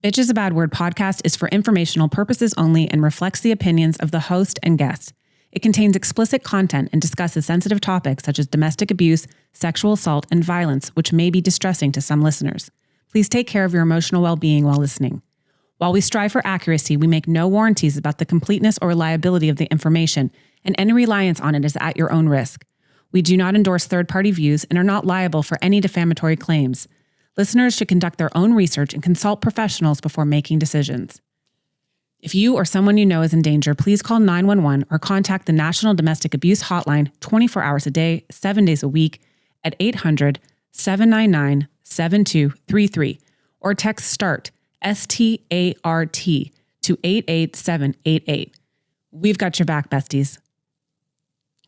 Bitch is a Bad Word podcast is for informational purposes only and reflects the opinions of the host and guests. It contains explicit content and discusses sensitive topics such as domestic abuse, sexual assault, and violence, which may be distressing to some listeners. Please take care of your emotional well-being while listening. While we strive for accuracy, we make no warranties about the completeness or reliability of the information, and any reliance on it is at your own risk. We do not endorse third-party views and are not liable for any defamatory claims. Listeners should conduct their own research and consult professionals before making decisions. If you or someone you know is in danger, please call 911 or contact the National Domestic Abuse Hotline 24 hours a day, 7 days a week at 800-799-7233 or text START, S-T-A-R-T, to 88788. We've got your back, besties.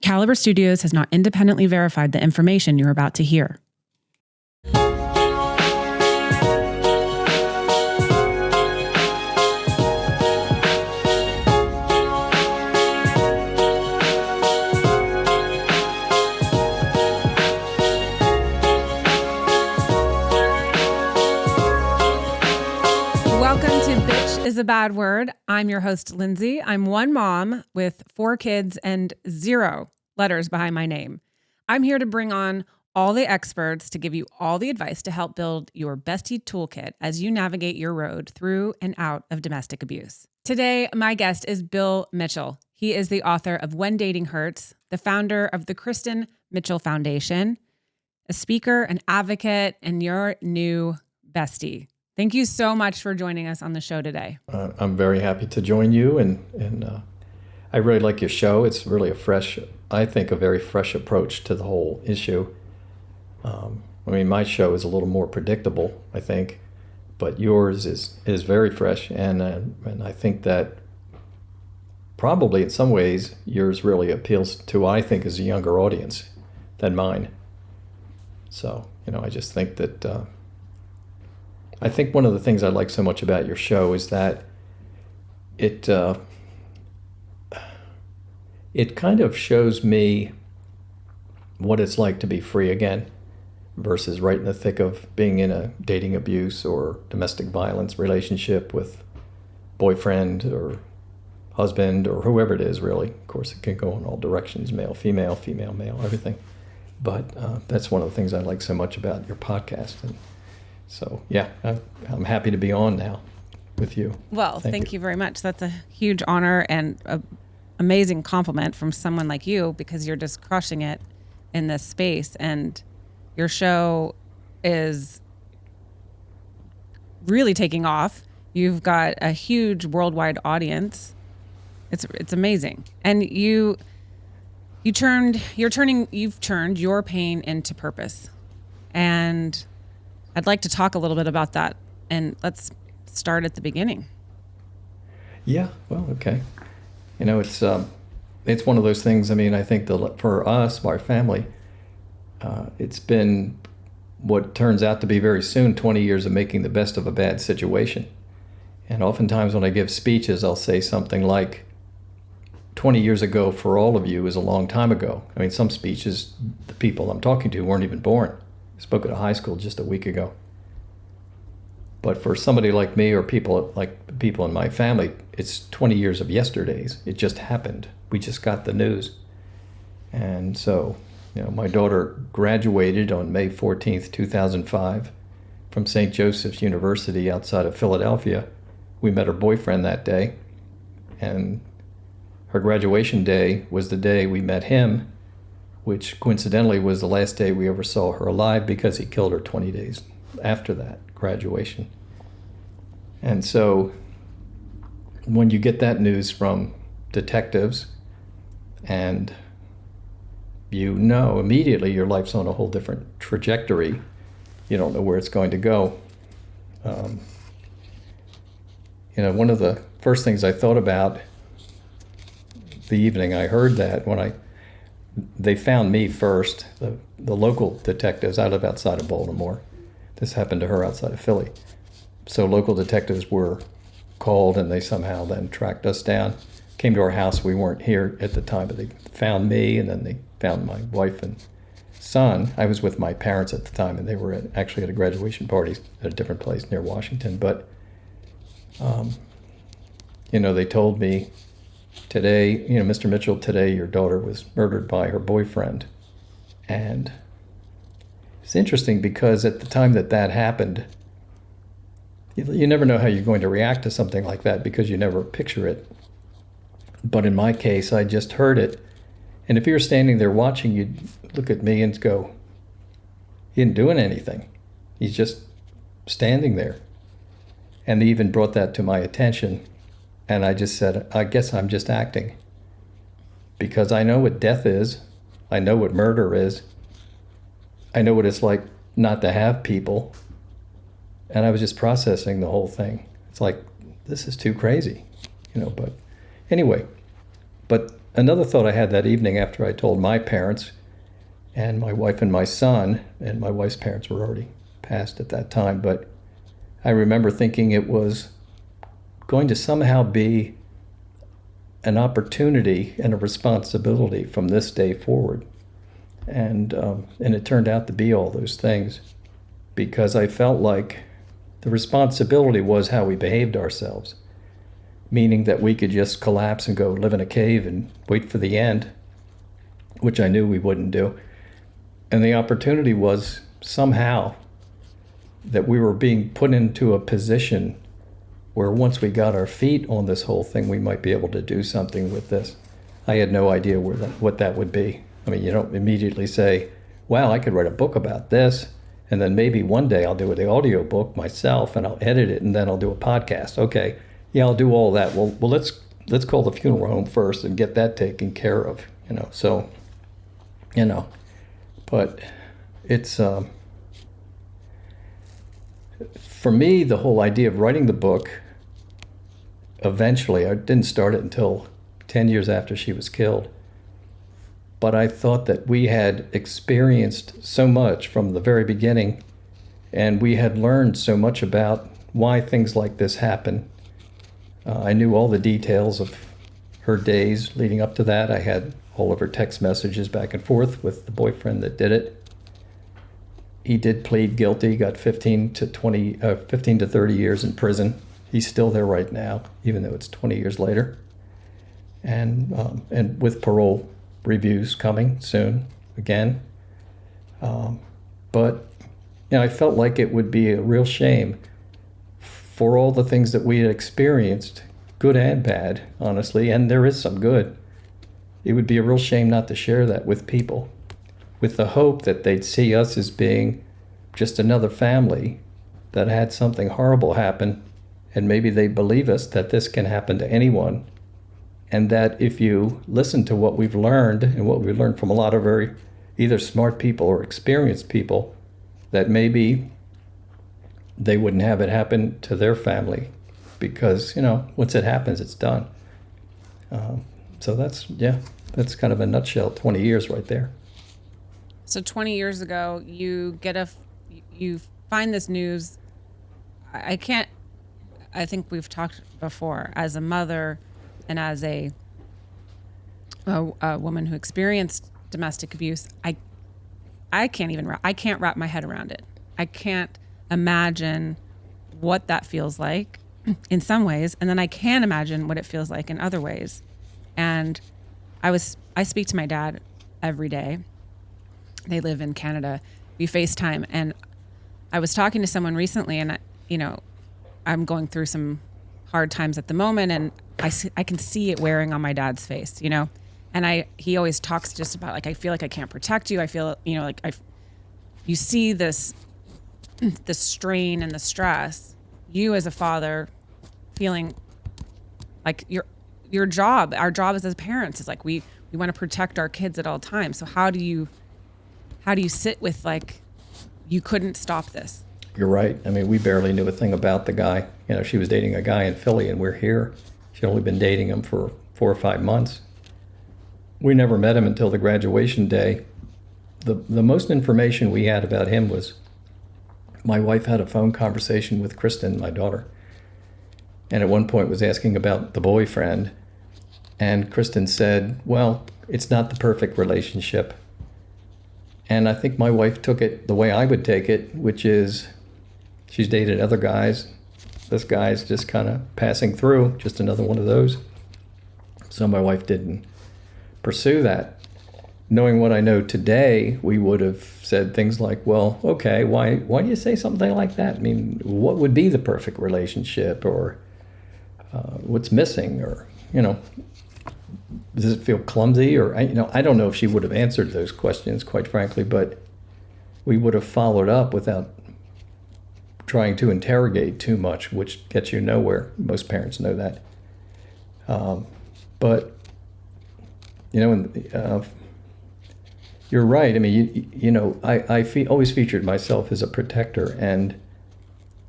Caliber Studios has not independently verified the information you're about to hear. Welcome to Bitch is a Bad Word. I'm your host, Lindsay. I'm one mom with 4 kids and 0 letters behind my name. I'm here to bring on all the experts to give you all the advice to help build your bestie toolkit as you navigate your road through and out of domestic abuse. Today, my guest is Bill Mitchell. He is the author of When Dating Hurts, the founder of the Kristin Mitchell Foundation, a speaker, an advocate, and your new bestie. Thank you so much for joining us on the show today. I'm very happy to join you, and I really like your show. It's really a very fresh approach to the whole issue. My show is a little more predictable, I think, but yours is very fresh, and I think that probably in some ways yours really appeals to what I think is a younger audience than mine. So, I just think that I think one of the things I like so much about your show is that it kind of shows me what it's like to be free again versus right in the thick of being in a dating abuse or domestic violence relationship with boyfriend or husband or whoever it is, really. Of course, it can go in all directions, male, female, male, everything. But that's one of the things I like so much about your podcast. And so, yeah, I'm happy to be on now with you. Well, thank you very much. That's a huge honor and an amazing compliment from someone like you, because you're just crushing it in this space. And your show is really taking off. You've got a huge worldwide audience. It's amazing. And you've turned your pain into purpose. And I'd like to talk a little bit about that, and let's start at the beginning. Yeah, well, okay. It's one of those things. I think for us, our family, it's been what turns out to be very soon 20 years of making the best of a bad situation. And oftentimes when I give speeches, I'll say something like, 20 years ago for all of you is a long time ago. Some speeches, the people I'm talking to weren't even born. I spoke at a high school just a week ago. But for somebody like me or people in my family, it's 20 years of yesterdays. It just happened. We just got the news. And so, my daughter graduated on May 14th, 2005 from St. Joseph's University outside of Philadelphia. We met her boyfriend that day. And her graduation day was the day we met him, which coincidentally was the last day we ever saw her alive because he killed her 20 days after that graduation. And so when you get that news from detectives and immediately your life's on a whole different trajectory, you don't know where it's going to go. One of the first things I thought about the evening I heard that, they found me first, the local detectives. I live outside of Baltimore. This happened to her outside of Philly. So local detectives were called, and they somehow then tracked us down, came to our house. We weren't here at the time, but they found me, and then they found my wife and son. I was with my parents at the time, and they were actually at a graduation party at a different place near Washington. But They told me today, Mr. Mitchell, today your daughter was murdered by her boyfriend. And it's interesting because at the time that happened, you never know how you're going to react to something like that because you never picture it. But in my case, I just heard it. And if you were standing there watching, you'd look at me and go, he isn't doing anything. He's just standing there. And they even brought that to my attention. And I just said, I guess I'm just acting. Because I know what death is. I know what murder is. I know what it's like not to have people. And I was just processing the whole thing. It's like, this is too crazy, but anyway. But another thought I had that evening after I told my parents and my wife and my son, and my wife's parents were already passed at that time, but I remember thinking it was going to somehow be an opportunity and a responsibility from this day forward. And it turned out to be all those things, because I felt like the responsibility was how we behaved ourselves, meaning that we could just collapse and go live in a cave and wait for the end, which I knew we wouldn't do. And the opportunity was somehow that we were being put into a position where once we got our feet on this whole thing, we might be able to do something with this. I had no idea what that would be. I mean, you don't immediately say, wow, I could write a book about this, and then maybe one day I'll do the audio book myself and I'll edit it and then I'll do a podcast. Okay, yeah, I'll do all that. Well, let's call the funeral home first and get that taken care of, So, but it's, for me, the whole idea of writing the book, eventually, I didn't start it until 10 years after she was killed. But I thought that we had experienced so much from the very beginning, and we had learned so much about why things like this happen. I knew all the details of her days leading up to that. I had all of her text messages back and forth with the boyfriend that did it. He did plead guilty, got 15 to 30 years in prison. He's still there right now, even though it's 20 years later. And with parole reviews coming soon again. But I felt like it would be a real shame for all the things that we had experienced, good and bad, honestly, and there is some good. It would be a real shame not to share that with people, with the hope that they'd see us as being just another family that had something horrible happen, and maybe they believe us that this can happen to anyone. And that if you listen to what we've learned, and what we've learned from a lot of very either smart people or experienced people, that maybe they wouldn't have it happen to their family, because, once it happens, it's done. So that's kind of a nutshell, 20 years right there. So 20 years ago, you find this news. I think we've talked before, as a mother and as a woman who experienced domestic abuse, I can't wrap my head around it. I can't imagine what that feels like in some ways, and then I can imagine what it feels like in other ways. And I speak to my dad every day. They live in Canada. We FaceTime, and I was talking to someone recently, and I'm going through some hard times at the moment, and I can see it wearing on my dad's face, and he always talks just about, like, I feel like I can't protect you. I feel, you see this strain and the stress, you as a father feeling like our job as parents is like, we want to protect our kids at all times. So how do you sit with, like, you couldn't stop this? You're right. I mean, we barely knew a thing about the guy. She was dating a guy in Philly, and we're here. She'd only been dating him for 4 or 5 months. We never met him until the graduation day. The most information we had about him was my wife had a phone conversation with Kristin, my daughter, and at one point was asking about the boyfriend. And Kristin said, well, it's not the perfect relationship. And I think my wife took it the way I would take it, which is she's dated other guys. this guy's just kind of passing through, just another one of those. So my wife didn't pursue that. Knowing what I know today, we would have said things like, well, okay, why do you say something like that? I mean, what would be the perfect relationship, or what's missing, or, does it feel clumsy? Or, I don't know if she would have answered those questions, quite frankly, but we would have followed up without trying to interrogate too much, which gets you nowhere. Most parents know that. But, you're right. I mean, I always featured myself as a protector,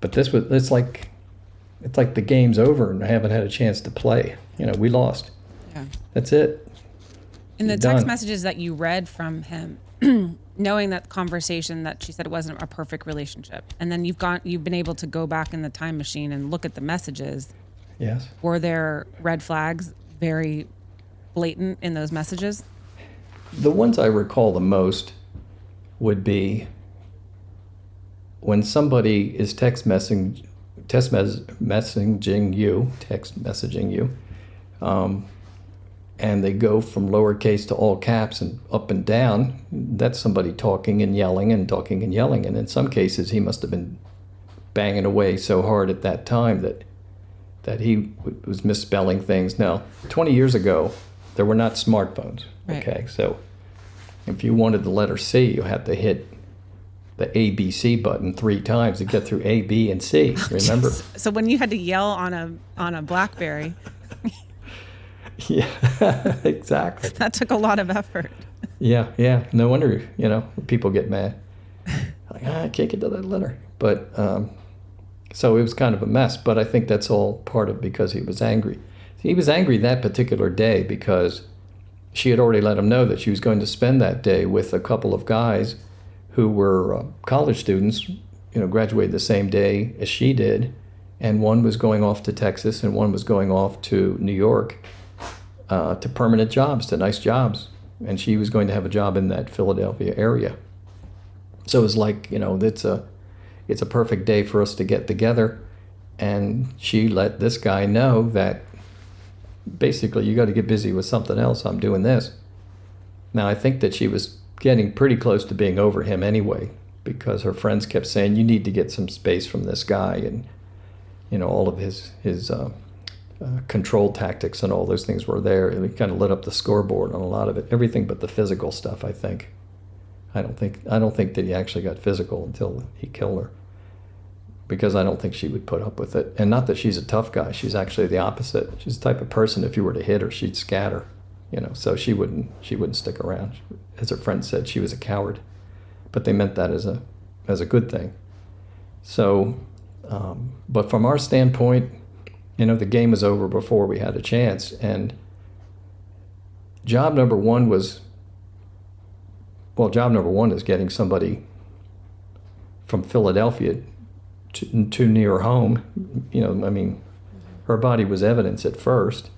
but it's like the game's over and I haven't had a chance to play. We lost. Yeah. That's it. In the text messages that you read from him, knowing that conversation that she said it wasn't a perfect relationship, and then you've been able to go back in the time machine and look at the messages. Yes. Were there red flags very blatant in those messages? The ones I recall the most would be when somebody is text messaging you, and they go from lowercase to all caps and up and down. That's somebody talking and yelling and talking and yelling. And in some cases, he must have been banging away so hard at that time that he was misspelling things. Now, 20 years ago, there were not smartphones. Right. Okay, so if you wanted the letter C, you had to hit the ABC button 3 times to get through A, B, and C. Remember? So when you had to yell on a BlackBerry, yeah, exactly. that took a lot of effort. Yeah. No wonder people get mad. Like, I can't get to that letter. But so it was kind of a mess. But I think that's all part of because he was angry. He was angry that particular day because she had already let him know that she was going to spend that day with a couple of guys who were college students, graduated the same day as she did, and one was going off to Texas and one was going off to New York to permanent jobs, to nice jobs, and she was going to have a job in that Philadelphia area. So it was like, it's a perfect day for us to get together, and she let this guy know that basically you got to get busy with something else. I'm doing this. Now I think that she was getting pretty close to being over him anyway, because her friends kept saying, you need to get some space from this guy, and all of his control tactics and all those things were there. He kind of lit up the scoreboard on a lot of it, everything but the physical stuff. I think I don't think that he actually got physical until he killed her, because I don't think she would put up with it. And not that she's a tough guy, she's actually the opposite. She's the type of person, if you were to hit her, she'd scatter, so she wouldn't stick around. As her friend said, she was a coward, but they meant that as a good thing. So, but from our standpoint, the game was over before we had a chance. And job number one is getting somebody from Philadelphia to near home. Her body was evidence at first.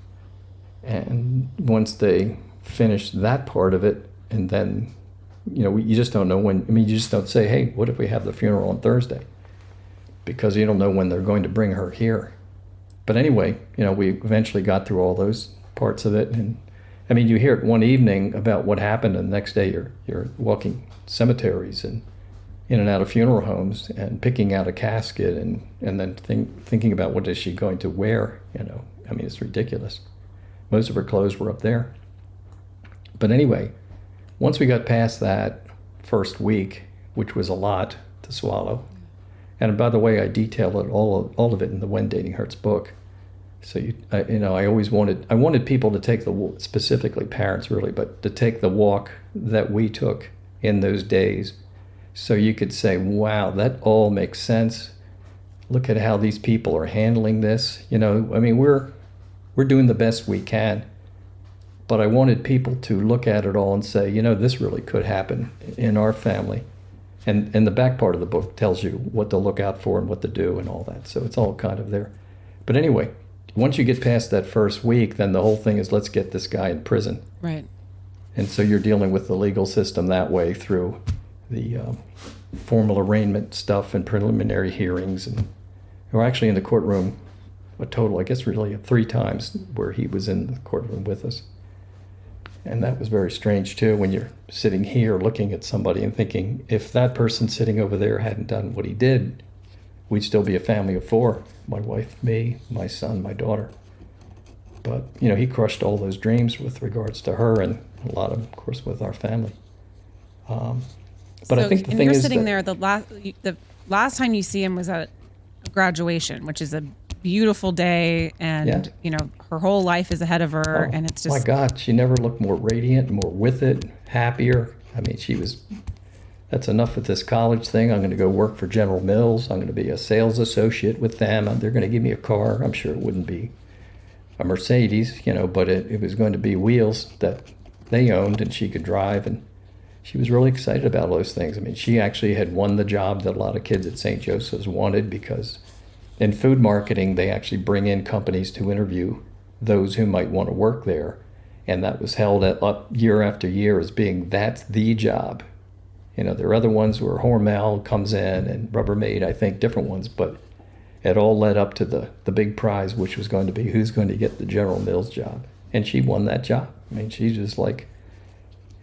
And once they finished that part of it, and then, you just don't know when. You just don't say, hey, what if we have the funeral on Thursday? Because you don't know when they're going to bring her here. But anyway, we eventually got through all those parts of it. And you hear it one evening about what happened, and the next day you're walking cemeteries and in and out of funeral homes and picking out a casket and then thinking about what is she going to wear. It's ridiculous. Most of her clothes were up there. But anyway, once we got past that first week, which was a lot to swallow, and by the way, I detail it all of it in the When Dating Hurts book. So I always wanted people to take specifically parents really, but to take the walk that we took in those days, so you could say, wow, that all makes sense. Look at how these people are handling this. We're doing the best we can. But I wanted people to look at it all and say, this really could happen in our family. And the back part of the book tells you what to look out for and what to do and all that. So it's all kind of there. But anyway, once you get past that first week, then the whole thing is, let's get this guy in prison. Right. And so you're dealing with the legal system that way through the formal arraignment stuff and preliminary hearings We're actually in the courtroom a total, I guess, really of 3 times where he was in the courtroom with us. And that was very strange, too, when you're sitting here looking at somebody and thinking, if that person sitting over there hadn't done what he did, we'd still be a family of 4. My wife, me, my son, my daughter. But, he crushed all those dreams with regards to her and a lot of course, with our family. But I think the thing you're is sitting that, there, the last time you see him was at graduation, which is a beautiful day, and her whole life is ahead of her, and it's just, my God, she never looked more radiant, more with it, happier. I mean, that's enough with this college thing. I'm going to go work for General Mills. I'm going to be a sales associate with them. They're going to give me a car. I'm sure it wouldn't be a Mercedes, but it was going to be wheels that they owned and she could drive, and she was really excited about those things. I mean, she actually had won the job that a lot of kids at St. Joseph's wanted, because in food marketing, they actually bring in companies to interview those who might want to work there. And that was held up year after year as being, that's the job. There are other ones where Hormel comes in and Rubbermaid, I think, different ones, but it all led up to the big prize, which was going to be who's going to get the General Mills job. And she won that job. I mean, she's just like,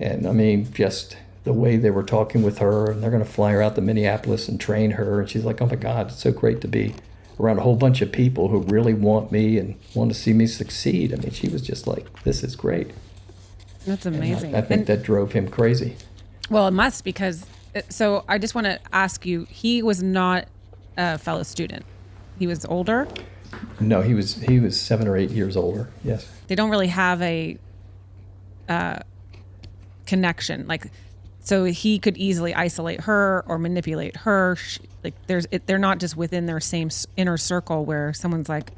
and I mean, just the way they were talking with her, and they're going to fly her out to Minneapolis and train her. And she's like, oh my God, it's so great to be around a whole bunch of people who really want me and want to see me succeed. I mean, she was just like, this is great. That's amazing. I think that drove him crazy. Well, it must, because, so I just want to ask you, he was not a fellow student. He was older? No, he was 7 or 8 years older. Yes. They don't really have a connection. Like, so he could easily isolate her or manipulate her. They're not just within their same inner circle where someone's like,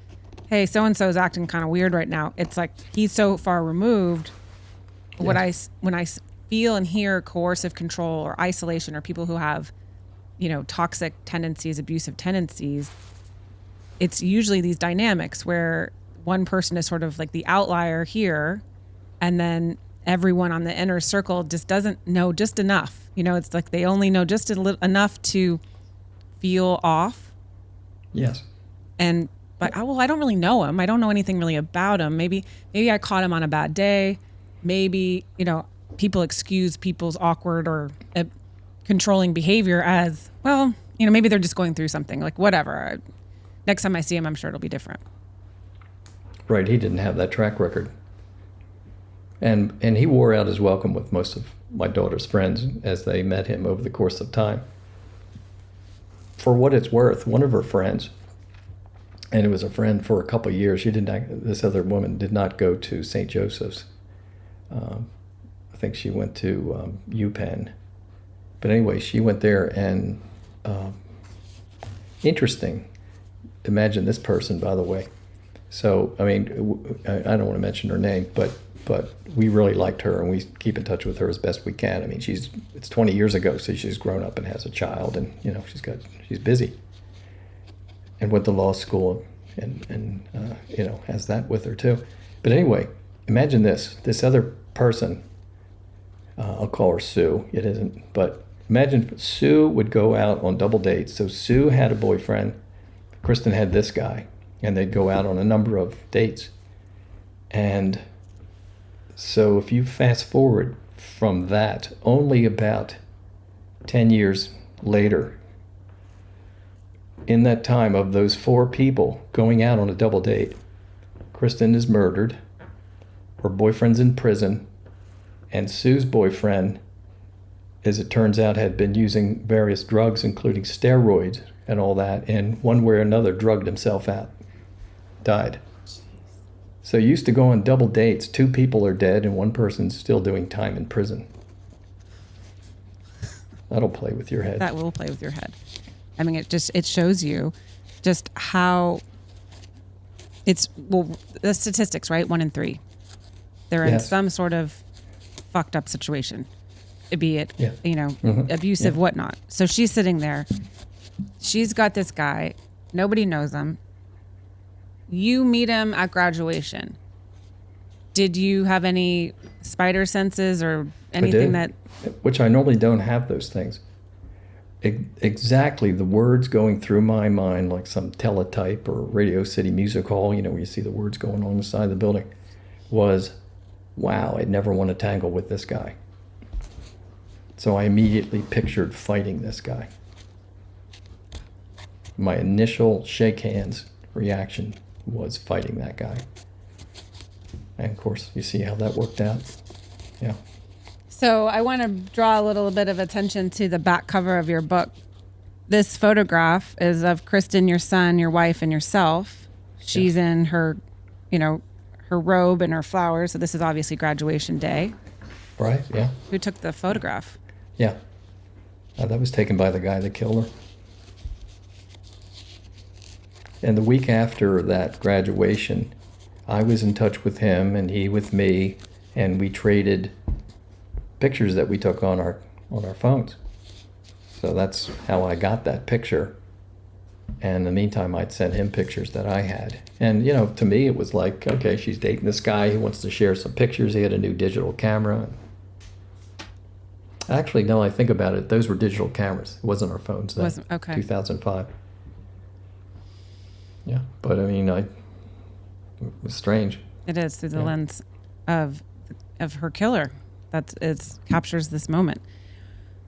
hey, so-and-so is acting kind of weird right now. It's like he's so far removed. Yes. When I feel and hear coercive control or isolation, or people who have, toxic tendencies, abusive tendencies, it's usually these dynamics where one person is sort of like the outlier here, and then everyone on the inner circle just doesn't know just enough. It's like they only know just enough to feel off. Yes. But I don't really know him. I don't know anything really about him. Maybe I caught him on a bad day. Maybe, people excuse people's awkward or controlling behavior as, well, maybe they're just going through something, like whatever. Next time I see him, I'm sure it'll be different. Right. He didn't have that track record. And he wore out his welcome with most of my daughter's friends as they met him over the course of time. For what it's worth, one of her friends, and it was a friend for a couple of years, this other woman did not go to St. Joseph's. I think she went to UPenn. But anyway, she went there, and interesting. Imagine this person, by the way. So, I mean, I don't want to mention her name, but we really liked her, and we keep in touch with her as best we can. I mean, it's 20 years ago, so she's grown up and has a child, and she's busy, and went to law school, and has that with her too. But anyway, imagine this other person. I'll call her Sue. It isn't, but imagine Sue would go out on double dates. So Sue had a boyfriend, Kristin had this guy, and they'd go out on a number of dates. And so if you fast forward from that, only about 10 years later, in that time of those 4 people going out on a double date, Kristin is murdered, her boyfriend's in prison, and Sue's boyfriend, as it turns out, had been using various drugs, including steroids and all that, and one way or another drugged himself out, died. So you used to go on double dates, 2 people are dead and 1 person's still doing time in prison. That'll play with your head. That will play with your head. I mean, it shows you just how the statistics, right? 1 in 3. They're in some sort of fucked up situation, be it, abusive, whatnot. So she's sitting there. She's got this guy. Nobody knows him. You meet him at graduation. Did you have any spider senses or anything that... Which I normally don't have those things. exactly the words going through my mind, like some teletype or Radio City Music Hall, where you see the words going on the side of the building, was, wow, I'd never want to tangle with this guy. So I immediately pictured fighting this guy. My initial shake hands reaction was fighting that guy. And of course, you see how that worked out? Yeah. So I want to draw a little bit of attention to the back cover of your book. This photograph is of Kristin, your son, your wife, and yourself. She's in her, her robe and her flowers. So this is obviously graduation day. Right, yeah. Who took the photograph? Yeah. That was taken by the guy that killed her. And the week after that graduation, I was in touch with him and he with me, and we traded pictures that we took on our phones. So that's how I got that picture. And in the meantime, I'd sent him pictures that I had. And, to me, it was like, okay, she's dating this guy. He wants to share some pictures. He had a new digital camera. Actually, no, I think about it. Those were digital cameras. It wasn't our phones then. Wasn't, okay. 2005. Yeah, but it was strange. It is through the lens of her killer. It captures this moment.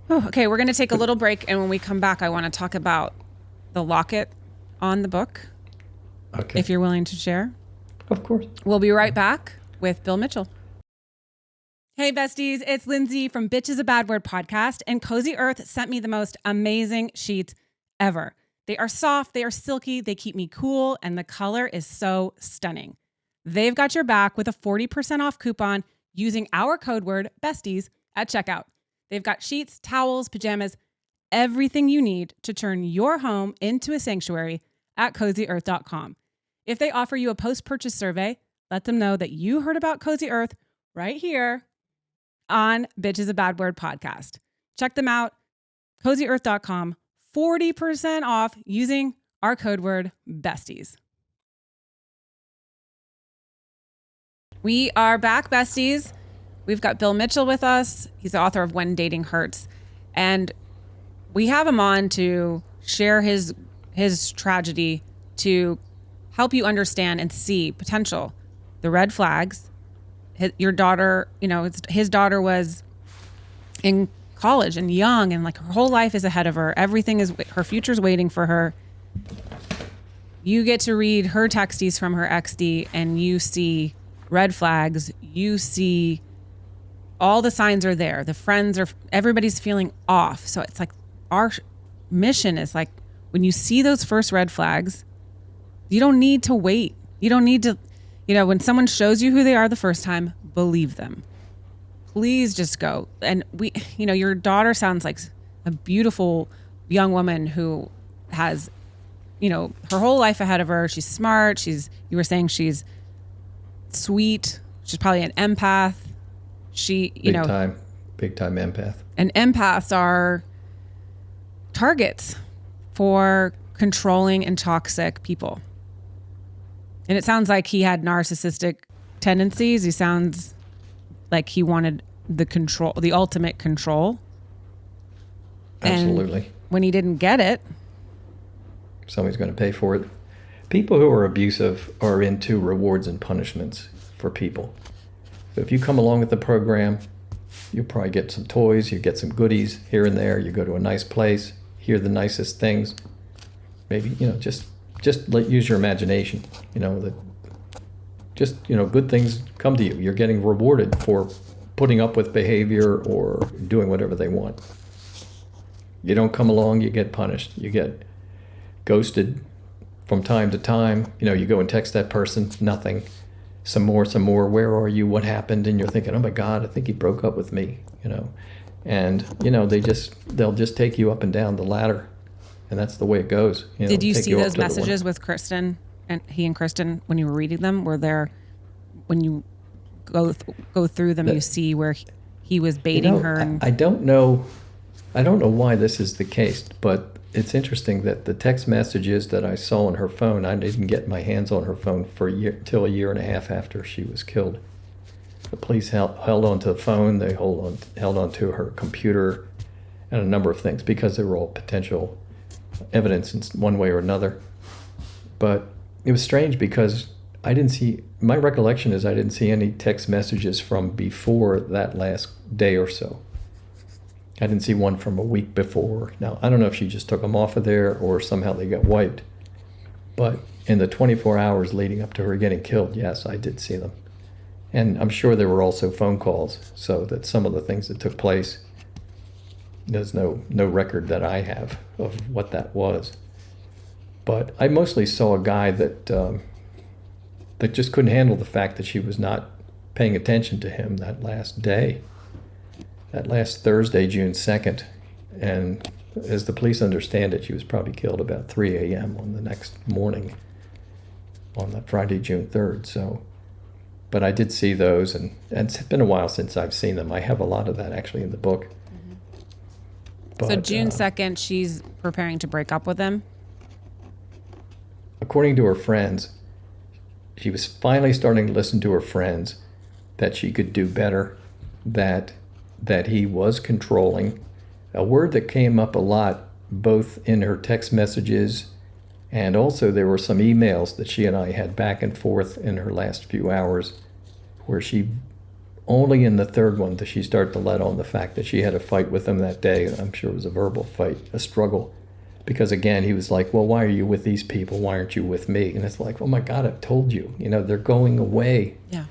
Oh, okay, we're going to take a little break, and when we come back, I want to talk about the locket on the book. Okay. If you're willing to share. Of course. We'll be right back with Bill Mitchell. Hey, besties, it's Lindsay from Bitch is a Bad Word podcast, and Cozy Earth sent me the most amazing sheets ever. They are soft, they are silky, they keep me cool, and the color is so stunning. They've got your back with a 40% off coupon using our code word BESTIES at checkout. They've got sheets, towels, pajamas, everything you need to turn your home into a sanctuary at CozyEarth.com. If they offer you a post-purchase survey, let them know that you heard about Cozy Earth right here on Bitch is a Bad Word podcast. Check them out, CozyEarth.com, 40% off using our code word BESTIES. We are back, besties. We've got Bill Mitchell with us. He's the author of When Dating Hurts. And we have him on to share his tragedy, to help you understand and see potential, the red flags. Your daughter, his daughter was in college and young, and like her whole life is ahead of her. Her future's waiting for her. You get to read her texties from her XD, and you see red flags. You see all the signs are there. Everybody's feeling off. So it's like our mission is like, when you see those first red flags, you don't need to wait. You don't need to, when someone shows you who they are the first time, believe them. Please just go. And your daughter sounds like a beautiful young woman who has, her whole life ahead of her. She's smart. You were saying she's sweet. She's probably an empath. Big time empath. And empaths are targets for controlling and toxic people. And it sounds like he had narcissistic tendencies. He sounds like he wanted the ultimate control. Absolutely. And when he didn't get it, somebody's going to pay for it. People who are abusive are into rewards and punishments for people. So if you come along with the program, you'll probably get some toys, you get some goodies here and there, you go to a nice place, hear the nicest things. Maybe, just use your imagination, good things come to you. You're getting rewarded for putting up with behavior or doing whatever they want. You don't come along, you get punished. You get ghosted from time to time. You go and text that person, nothing. Some more, where are you? What happened? And you're thinking, oh my God, I think he broke up with me, And, they'll just take you up and down the ladder. And that's the way it goes. Did you see those messages with Kristin and Kristin when you were reading them? Were there, when you go through them, you see where he was baiting her? I don't know why this is the case, but it's interesting that the text messages that I saw on her phone, I didn't get my hands on her phone till a year and a half after she was killed. The police held on to the phone. They held on to her computer. and a number of things because they were all potential evidence in one way or another. But it was strange because my recollection is I didn't see any text messages from before that last day or so. I didn't see one from a week before. Now, I don't know if she just took them off of there or somehow they got wiped. But in the 24 hours leading up to her getting killed, yes, I did see them. And I'm sure there were also phone calls, so that some of the things that took place, there's no record that I have of what that was. But I mostly saw a guy that just couldn't handle the fact that she was not paying attention to him that last day, that last Thursday, June 2nd. And as the police understand it, she was probably killed about 3 a.m. on the next morning, on that Friday, June 3rd. So, but I did see those, and it's been a while since I've seen them. I have a lot of that actually in the book. Mm-hmm. But, so June 2nd, she's preparing to break up with him? According to her friends, she was finally starting to listen to her friends that she could do better, that he was controlling. A word that came up a lot, both in her text messages, and also there were some emails that she and I had back and forth in her last few hours, where she, only in the third one does she start to let on the fact that she had a fight with him that day. I'm sure it was a verbal fight, a struggle. Because again, he was like, well, why are you with these people? Why aren't you with me? And it's like, oh my God, I've told you, they're going away. Yeah.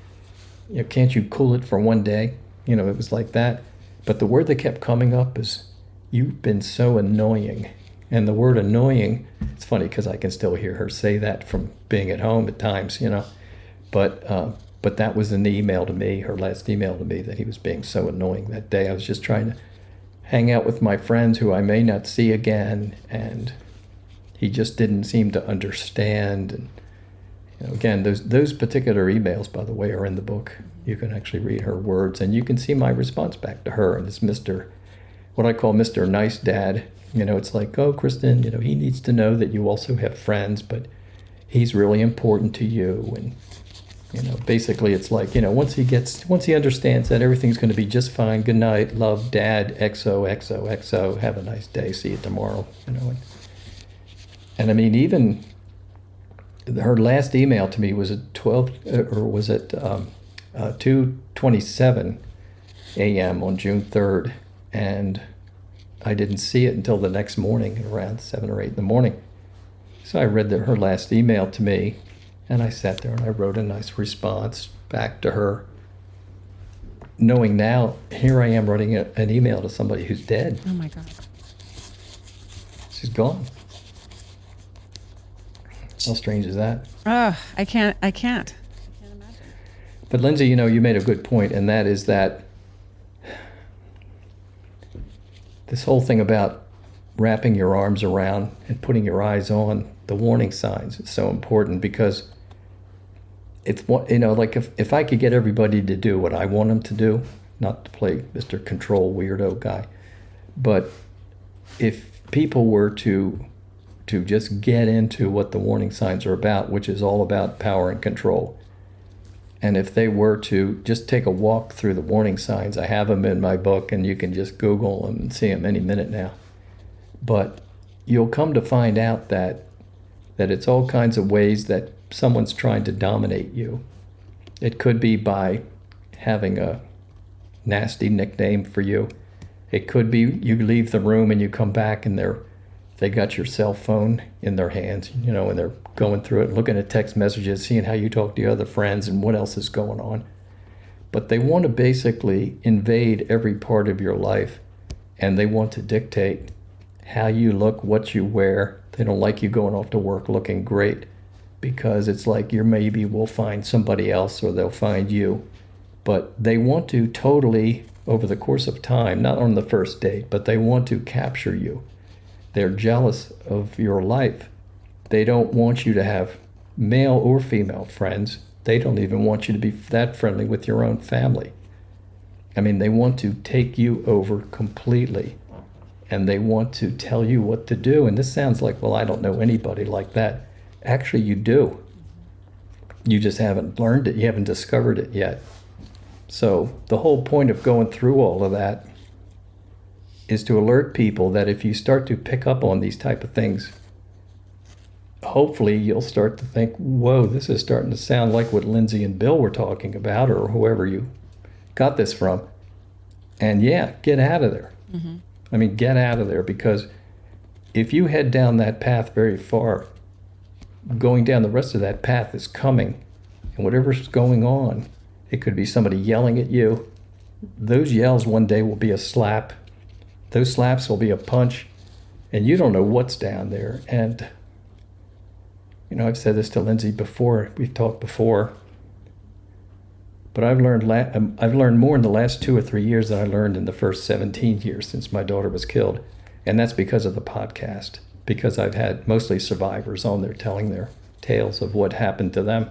Can't you cool it for one day? It was like that. But the word that kept coming up is, you've been so annoying. And the word annoying, it's funny because I can still hear her say that from being at home at times, But that was in the email to me, her last email to me, that he was being so annoying that day. I was just trying to hang out with my friends who I may not see again, and he just didn't seem to understand. And again, those particular emails, by the way, are in the book. You can actually read her words, and you can see my response back to her. And it's what I call Mr. Nice Dad. It's like, oh, Kristin, he needs to know that you also have friends, but he's really important to you. And basically it's like, once he understands that everything's going to be just fine. Good night, love, Dad, XOXOXO. Have a nice day. See you tomorrow. And I mean, even her last email to me was at 2:27 a.m. on June 3rd, and I didn't see it until the next morning, around 7 or 8 in the morning. So I read her last email to me. And I sat there and I wrote a nice response back to her, knowing now, here I am writing an email to somebody who's dead. Oh my God. She's gone. How strange is that? Oh, I can't imagine. But Lindsay, you made a good point, and that is that this whole thing about wrapping your arms around and putting your eyes on the warning signs is so important, because it's like if I could get everybody to do what I want them to do, not to play Mr. Control weirdo guy, but if people were to just get into what the warning signs are about, which is all about power and control, and if they were to just take a walk through the warning signs, I have them in my book, and you can just Google them and see them any minute now. But you'll come to find out that it's all kinds of ways that someone's trying to dominate you. It could be by having a nasty nickname for you. It could be you leave the room and you come back and they got your cell phone in their hands, and they're going through it, looking at text messages, seeing how you talk to your other friends and what else is going on. But they want to basically invade every part of your life, and they want to dictate how you look, what you wear. They don't like you going off to work looking great, because it's like maybe will find somebody else or they'll find you. But they want to totally, over the course of time, not on the first date, but they want to capture you. They're jealous of your life. They don't want you to have male or female friends. They don't even want you to be that friendly with your own family. I mean, they want to take you over completely, and they want to tell you what to do. And this sounds like, well, I don't know anybody like that. Actually, you do. You just haven't learned it. You haven't discovered it yet. So the whole point of going through all of that is to alert people that if you start to pick up on these type of things, hopefully you'll start to think, whoa, this is starting to sound like what Lindsay and Bill were talking about, or whoever you got this from. And yeah, get out of there. Mm-hmm. I mean, get out of there, because if you head down that path very far, going down the rest of that path is coming. And whatever's going on, it could be somebody yelling at you. Those yells one day will be a slap. Those slaps will be a punch. And you don't know what's down there. And, you know, I've said this to Lindsay before. We've talked before. But I've learned more in the last 2 or 3 years than I learned in the first 17 years since my daughter was killed. And that's because of the podcast. Because I've had mostly survivors on there telling their tales of what happened to them.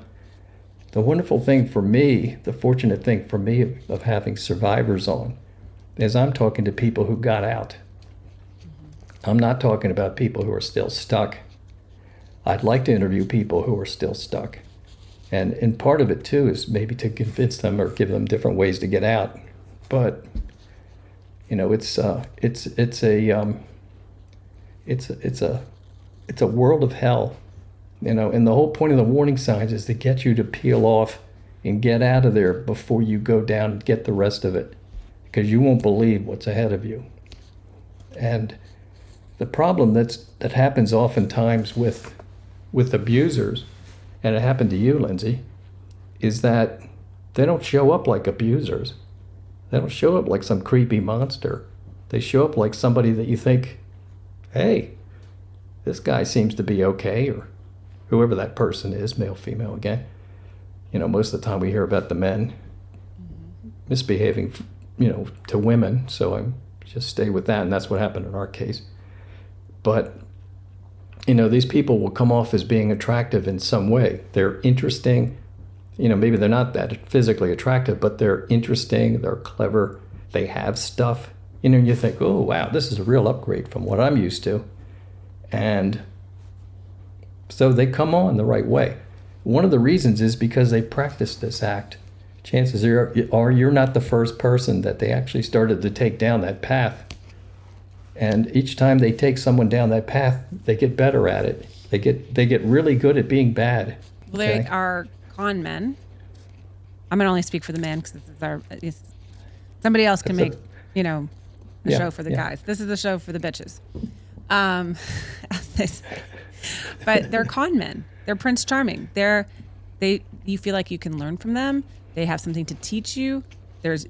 The wonderful thing for me, the fortunate thing for me of having survivors on, is I'm talking to people who got out. I'm not talking about people who are still stuck. I'd like to interview people who are still stuck. And part of it too is maybe to convince them or give them different ways to get out. But you know, it's a world of hell, you know. And the whole point of the warning signs is to get you to peel off and get out of there before you go down and get the rest of it, because you won't believe what's ahead of you. And the problem that happens oftentimes with abusers, and it happened to you, Lindsay, is that they don't show up like abusers. They don't show up like some creepy monster. They show up like somebody that you think, hey, this guy seems to be okay, or whoever that person is, male, female, again. You know, most of the time we hear about the men misbehaving, you know, to women, so I just stay with that, and that's what happened in our case. But, you know, these people will come off as being attractive in some way. They're interesting. You know, maybe they're not that physically attractive, but they're interesting, they're clever, they have stuff. You know, and you think, oh, wow, this is a real upgrade from what I'm used to. And so they come on the right way. One of the reasons is because they practice this act. Chances are you're not the first person that they actually started to take down that path. And each time they take someone down that path, they get better at it. They get really good at being bad. Well, they are con men. I'm going to only speak for the men because this is somebody else can make, you know, a show for the guys. This is a show for the bitches. But they're con men. They're Prince Charming. You feel like you can learn from them. They have something to teach you. There's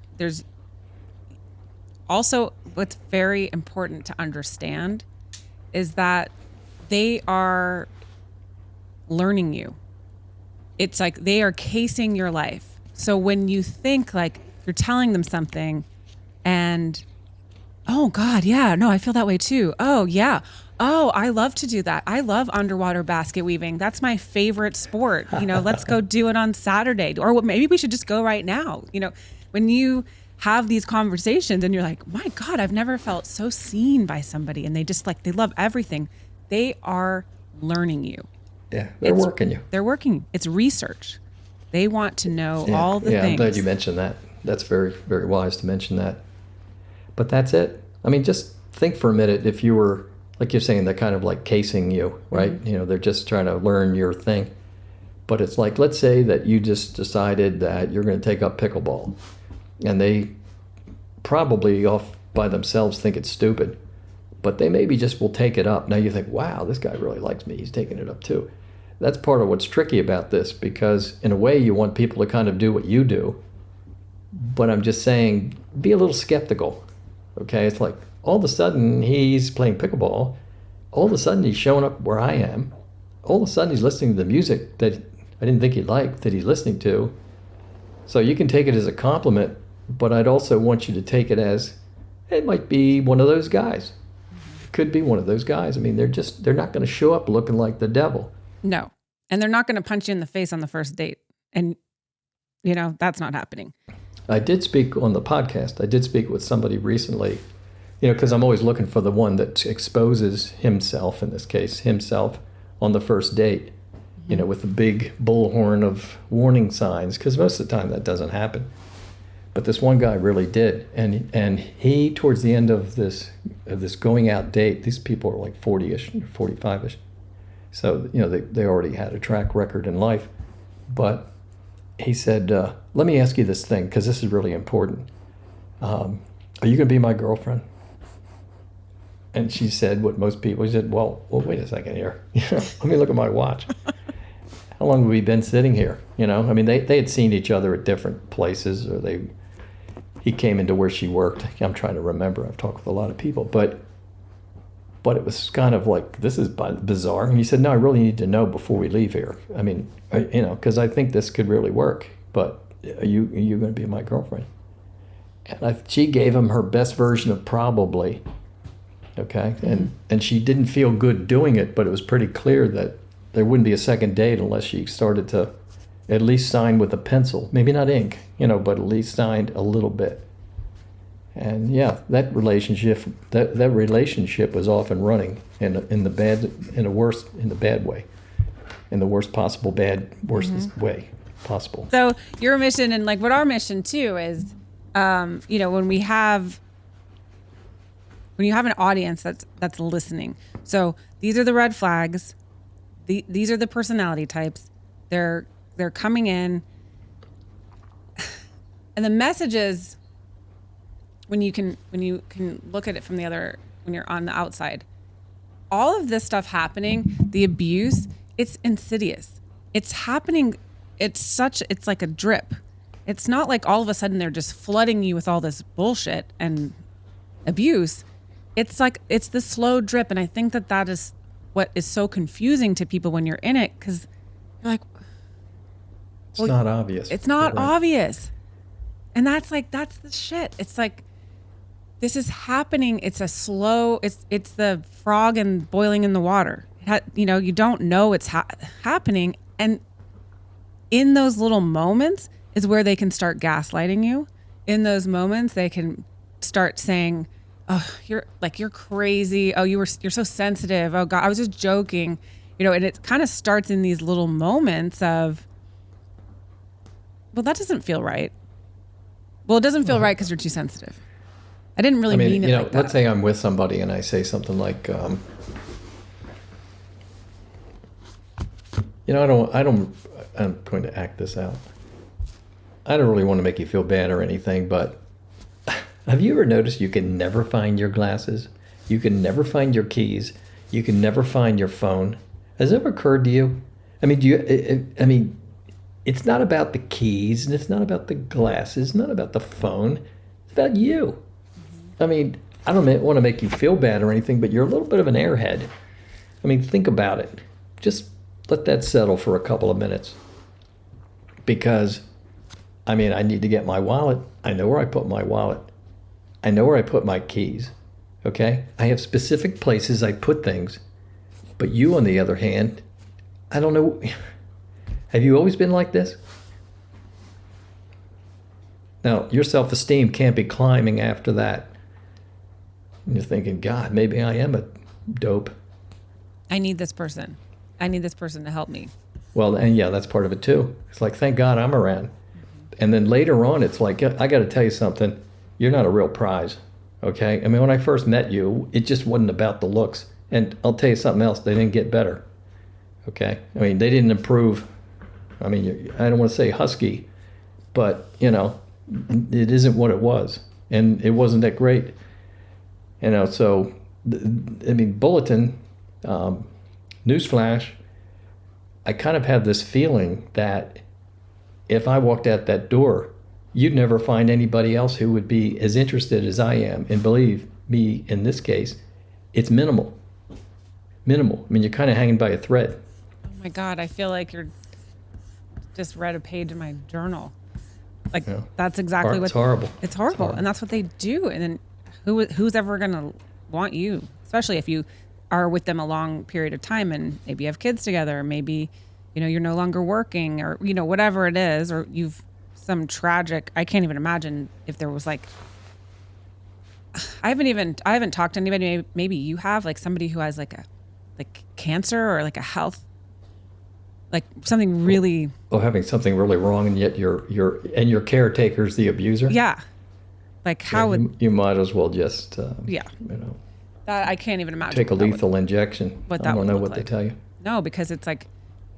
also, what's very important to understand is that they are learning you. It's like they are casing your life. So when you think like you're telling them something and, oh God, yeah, no, I feel that way too. Oh yeah. Oh, I love to do that. I love underwater basket weaving. That's my favorite sport. You know, let's go do it on Saturday. Or maybe we should just go right now. You know, when you have these conversations and you're like, my God, I've never felt so seen by somebody. And they just like, they love everything. They are learning you. Yeah, they're working you. They're working. It's research. They want to know all the things. Yeah, I'm glad you mentioned that. That's very, very wise to mention that. But that's it. I mean, just think for a minute if you were, like you're saying, they're kind of like casing you, right? Mm-hmm. You know, they're just trying to learn your thing. But it's like, let's say that you just decided that you're going to take up pickleball. And they probably off by themselves think it's stupid. But they maybe just will take it up. Now you think, wow, this guy really likes me. He's taking it up too. That's part of what's tricky about this, because in a way you want people to kind of do what you do. But I'm just saying, be a little skeptical. Okay, it's like all of a sudden he's playing pickleball. All of a sudden he's showing up where I am. All of a sudden he's listening to the music that I didn't think he'd like, that he's listening to. So you can take it as a compliment, but I'd also want you to take it as, it might be one of those guys. It could be one of those guys. I mean, they're not going to show up looking like the devil. No. And they're not going to punch you in the face on the first date. And, you know, that's not happening. I did speak on the podcast. I did speak with somebody recently, you know, because I'm always looking for the one that exposes himself, in this case, himself on the first date, you know, with the big bullhorn of warning signs, because most of the time that doesn't happen. But this one guy really did, and he, towards the end of this going out date, these people are like 40-ish, 45-ish, so they already had a track record in life. But he said, "Let me ask you this thing, because this is really important. Are you going to be my girlfriend?" And she said what most people. She said, "Well, wait a second here. Let me look at my watch. How long have we been sitting here? I mean, they had seen each other at different places, or he came into where she worked. I'm trying to remember. I've talked with a lot of people, but it was kind of like, this is bizarre. And he said, "No, I really need to know before we leave here. I mean, because I think this could really work. But are you going to be my girlfriend?" And she gave him her best version of probably. Okay, and she didn't feel good doing it, but it was pretty clear that there wouldn't be a second date unless she started to at least sign with a pencil, maybe not ink, but at least signed a little bit. And yeah, that relationship was off and running in the worst possible way possible. So your mission, and like what our mission too is, when you have an audience that's listening. So these are the red flags. These are the personality types. They're coming in, and the message is, when you can look at it from when you're on the outside, all of this stuff happening, the abuse, it's insidious. It's happening. It's like a drip. It's not like all of a sudden they're just flooding you with all this bullshit and abuse. It's the slow drip. And I think that is what is so confusing to people when you're in it, because you're like, it's not obvious. It's not obvious. And that's the shit. It's like, this is happening. It's a slow, it's the frog and boiling in the water. You don't know it's happening. And in those little moments is where they can start gaslighting you. In those moments, they can start saying, "Oh, you're crazy. Oh, you're so sensitive. Oh God, I was just joking." And it kind of starts in these little moments of, well, that doesn't feel right. Well, it doesn't feel right because you're too sensitive. I didn't really mean it like that. Let's say I'm with somebody and I say something like, I'm going to act this out. I don't really want to make you feel bad or anything, but have you ever noticed you can never find your glasses? You can never find your keys. You can never find your phone. Has it ever occurred to you? I mean, it's not about the keys, and it's not about the glasses, it's not about the phone. It's about you. I mean, I don't want to make you feel bad or anything, but you're a little bit of an airhead. I mean, think about it. Just let that settle for a couple of minutes. Because, I need to get my wallet. I know where I put my wallet. I know where I put my keys. Okay? I have specific places I put things. But you, on the other hand, I don't know. Have you always been like this? Now, your self-esteem can't be climbing after that. And you're thinking, God, maybe I am a dope. I need this person. I need this person to help me. Well, and yeah, that's part of it too. It's like, thank God I'm around. And then later on, it's like, I got to tell you something. You're not a real prize, okay? When I first met you, it just wasn't about the looks. And I'll tell you something else. They didn't get better, okay? They didn't improve. I don't want to say husky, but, it isn't what it was. And it wasn't that great. So, bulletin, newsflash, I kind of have this feeling that if I walked out that door, you'd never find anybody else who would be as interested as I am. And believe me, in this case, it's minimal. You're kind of hanging by a thread. Oh my God, I feel like you're just read a page in my journal. Like, yeah. That's exactly what... It's horrible. It's horrible. And that's what they do. And then who's ever going to want you? Especially if you are with them a long period of time and maybe you have kids together, or maybe, you're no longer working, or, whatever it is, or you've some tragic... I can't even imagine if there was like... I haven't talked to anybody. Maybe you have, like somebody who has like cancer or like a health like something really. Having something really wrong, and yet your caretaker's the abuser. Yeah. Like how would you might as well just that I can't even imagine. Take a lethal injection. What that I don't know would what look like. to tell you. No, because it's like,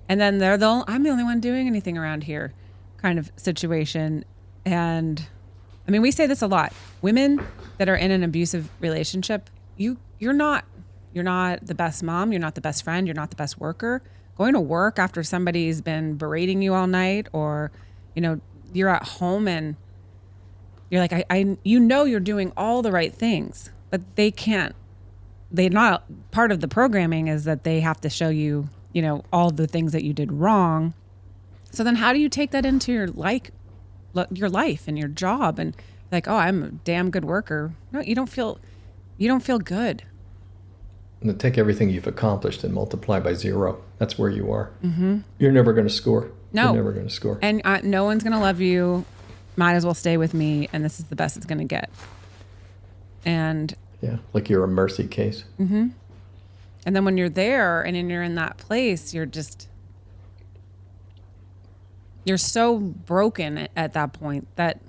and then I'm the only one doing anything around here, kind of situation. And I mean, we say this a lot. Women that are in an abusive relationship, you're not the best mom. You're not the best friend. You're not the best worker. Going to work after somebody's been berating you all night, or you're at home and you're like, you're doing all the right things, but they can't. They're not, part of the programming is that they have to show you, all the things that you did wrong. So then how do you take that into your life and your job, and like, oh, I'm a damn good worker? No, you don't feel good. And take everything you've accomplished and multiply by 0. That's where you are. Mm-hmm. You're never going to score. No. You're never going to score. And no one's going to love you. Might as well stay with me, and this is the best it's going to get. And yeah, like you're a mercy case. Mm-hmm. And then when you're there and you're in that place, you're so broken at that point that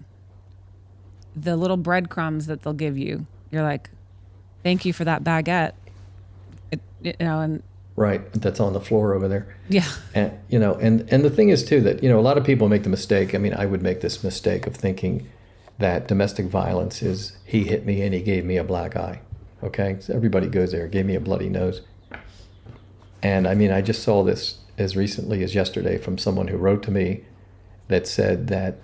the little breadcrumbs that they'll give you, you're like, thank you for that baguette. And right, that's on the floor over there. Yeah. And and the thing is too that a lot of people make the mistake. I mean, I would make this mistake of thinking that domestic violence is he hit me and he gave me a black eye. Okay, so everybody goes there, gave me a bloody nose. And I mean, I just saw this as recently as yesterday from someone who wrote to me that said that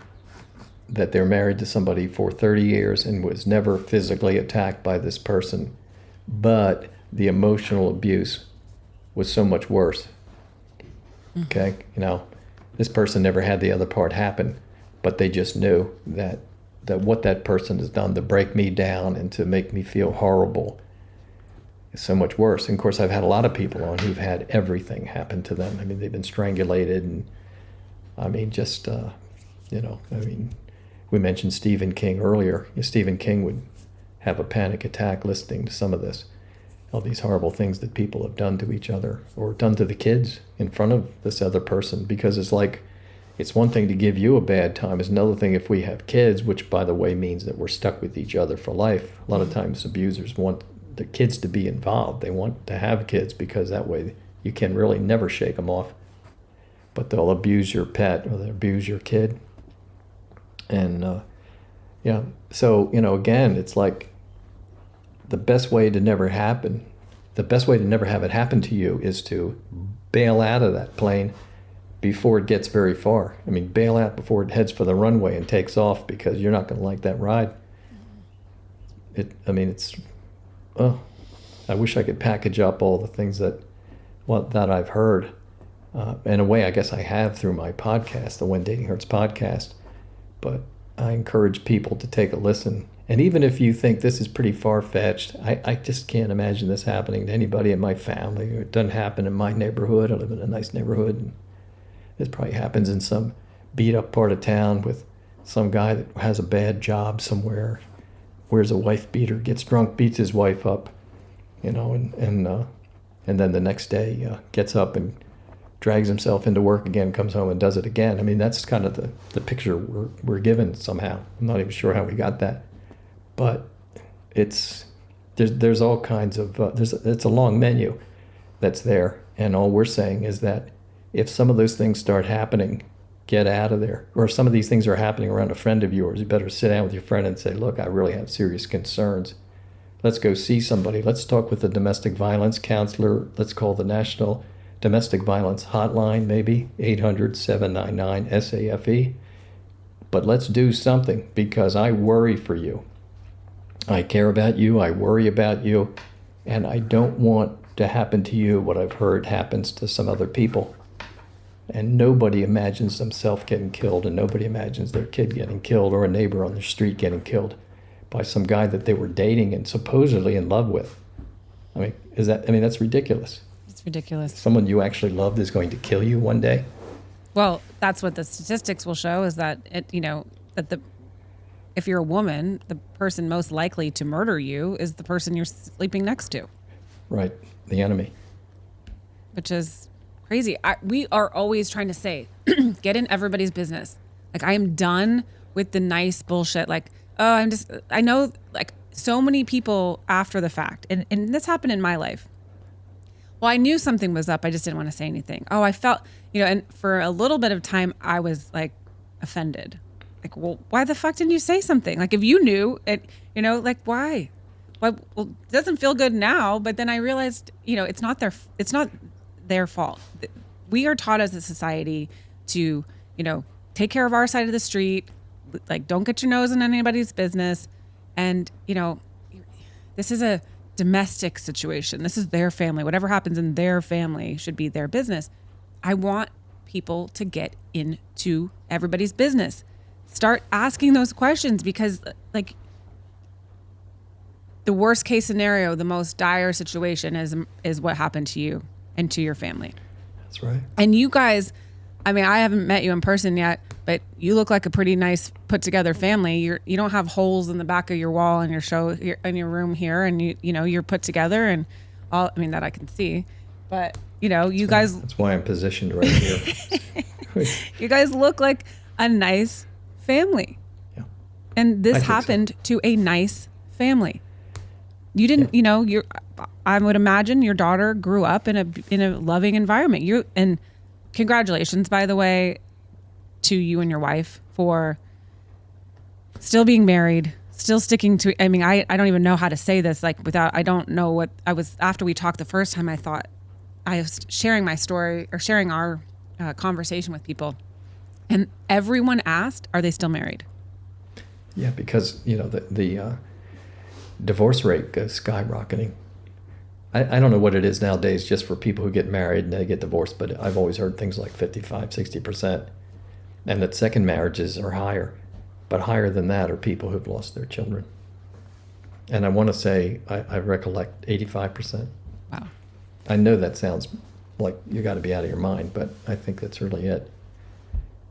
they're married to somebody for 30 years and was never physically attacked by this person, but the emotional abuse was so much worse. Okay, this person never had the other part happen, but they just knew that what that person has done to break me down and to make me feel horrible is so much worse. And of course, I've had a lot of people on who've had everything happen to them. I mean, they've been strangulated, and I mean, just we mentioned Stephen King earlier. Stephen King would have a panic attack listening to some of this, all these horrible things that people have done to each other or done to the kids in front of this other person, because it's like, it's one thing to give you a bad time. It's another thing if we have kids, which, by the way, means that we're stuck with each other for life. A lot of times abusers want the kids to be involved. They want to have kids because that way you can really never shake them off. But they'll abuse your pet or they'll abuse your kid. And, so, again, it's like the best way to never have it happen to you is to bail out of that plane before it gets very far. I mean, bail out before it heads for the runway and takes off, because you're not going to like that ride. I wish I could package up all the things that I've heard. In a way, I guess I have through my podcast, the When Dating Hurts podcast. But I encourage people to take a listen. And even if you think this is pretty far-fetched, I just can't imagine this happening to anybody in my family. Or it doesn't happen in my neighborhood. I live in a nice neighborhood. And this probably happens in some beat-up part of town with some guy that has a bad job somewhere, wears a wife beater, gets drunk, beats his wife up, and then the next day gets up and drags himself into work again, comes home and does it again. I mean, that's kind of the picture we're given somehow. I'm not even sure how we got that, but there's all kinds of it's a long menu that's there, and all we're saying is that if some of those things start happening, get out of there. Or if some of these things are happening around a friend of yours, you better sit down with your friend and say, look, I really have serious concerns. Let's go see somebody. Let's talk with a domestic violence counselor. Let's call the National Domestic Violence Hotline, maybe 800-799-SAFE. But let's do something, because I worry for you. I care about you. I worry about you. And I don't want to happen to you what I've heard happens to some other people. And nobody imagines themselves getting killed, and nobody imagines their kid getting killed, or a neighbor on the street getting killed by some guy that they were dating and supposedly in love with. That's ridiculous. It's ridiculous. Someone you actually loved is going to kill you one day. Well, that's what the statistics will show, is that if you're a woman, the person most likely to murder you is the person you're sleeping next to. Right, the enemy. Which is crazy. We are always trying to say, get in everybody's business. Like, I am done with the nice bullshit. Like, oh, I know, like, so many people after the fact, and this happened in my life. Well, I knew something was up. I just didn't want to say anything. Oh, I felt, and for a little bit of time, I was like offended. Like, well, why the fuck didn't you say something? Like, if you knew it, like, why? Well, it doesn't feel good now. But then I realized, it's not their fault. We are taught as a society to, take care of our side of the street. Like, don't get your nose in anybody's business. And, this is a domestic situation. This is their family. Whatever happens in their family should be their business. I want people to get into everybody's business. Start asking those questions, because, like, the worst case scenario, the most dire situation is what happened to you and to your family. That's right. And you guys, I mean, I haven't met you in person yet, but you look like a pretty nice put together family. You don't have holes in the back of your wall in your room here, and you're put together and all. I mean, that I can see, but you guys. That's why I'm positioned right here. You guys look like a nice family. Yeah. And this happened to a nice family. You didn't, I would imagine your daughter grew up in a loving environment. And congratulations, by the way, to you and your wife for still being married, still sticking to, I mean, I don't even know how to say this, like, I don't know what I was, after we talked the first time, I thought I was sharing my story or sharing our conversation with people. And everyone asked, are they still married? Yeah, because, the divorce rate goes skyrocketing. I don't know what it is nowadays just for people who get married and they get divorced, but I've always heard things like 55, 60%. And that second marriages are higher. But higher than that are people who've lost their children. And I want to say, I recollect 85%. Wow. I know that sounds like you got to be out of your mind, but I think that's really it.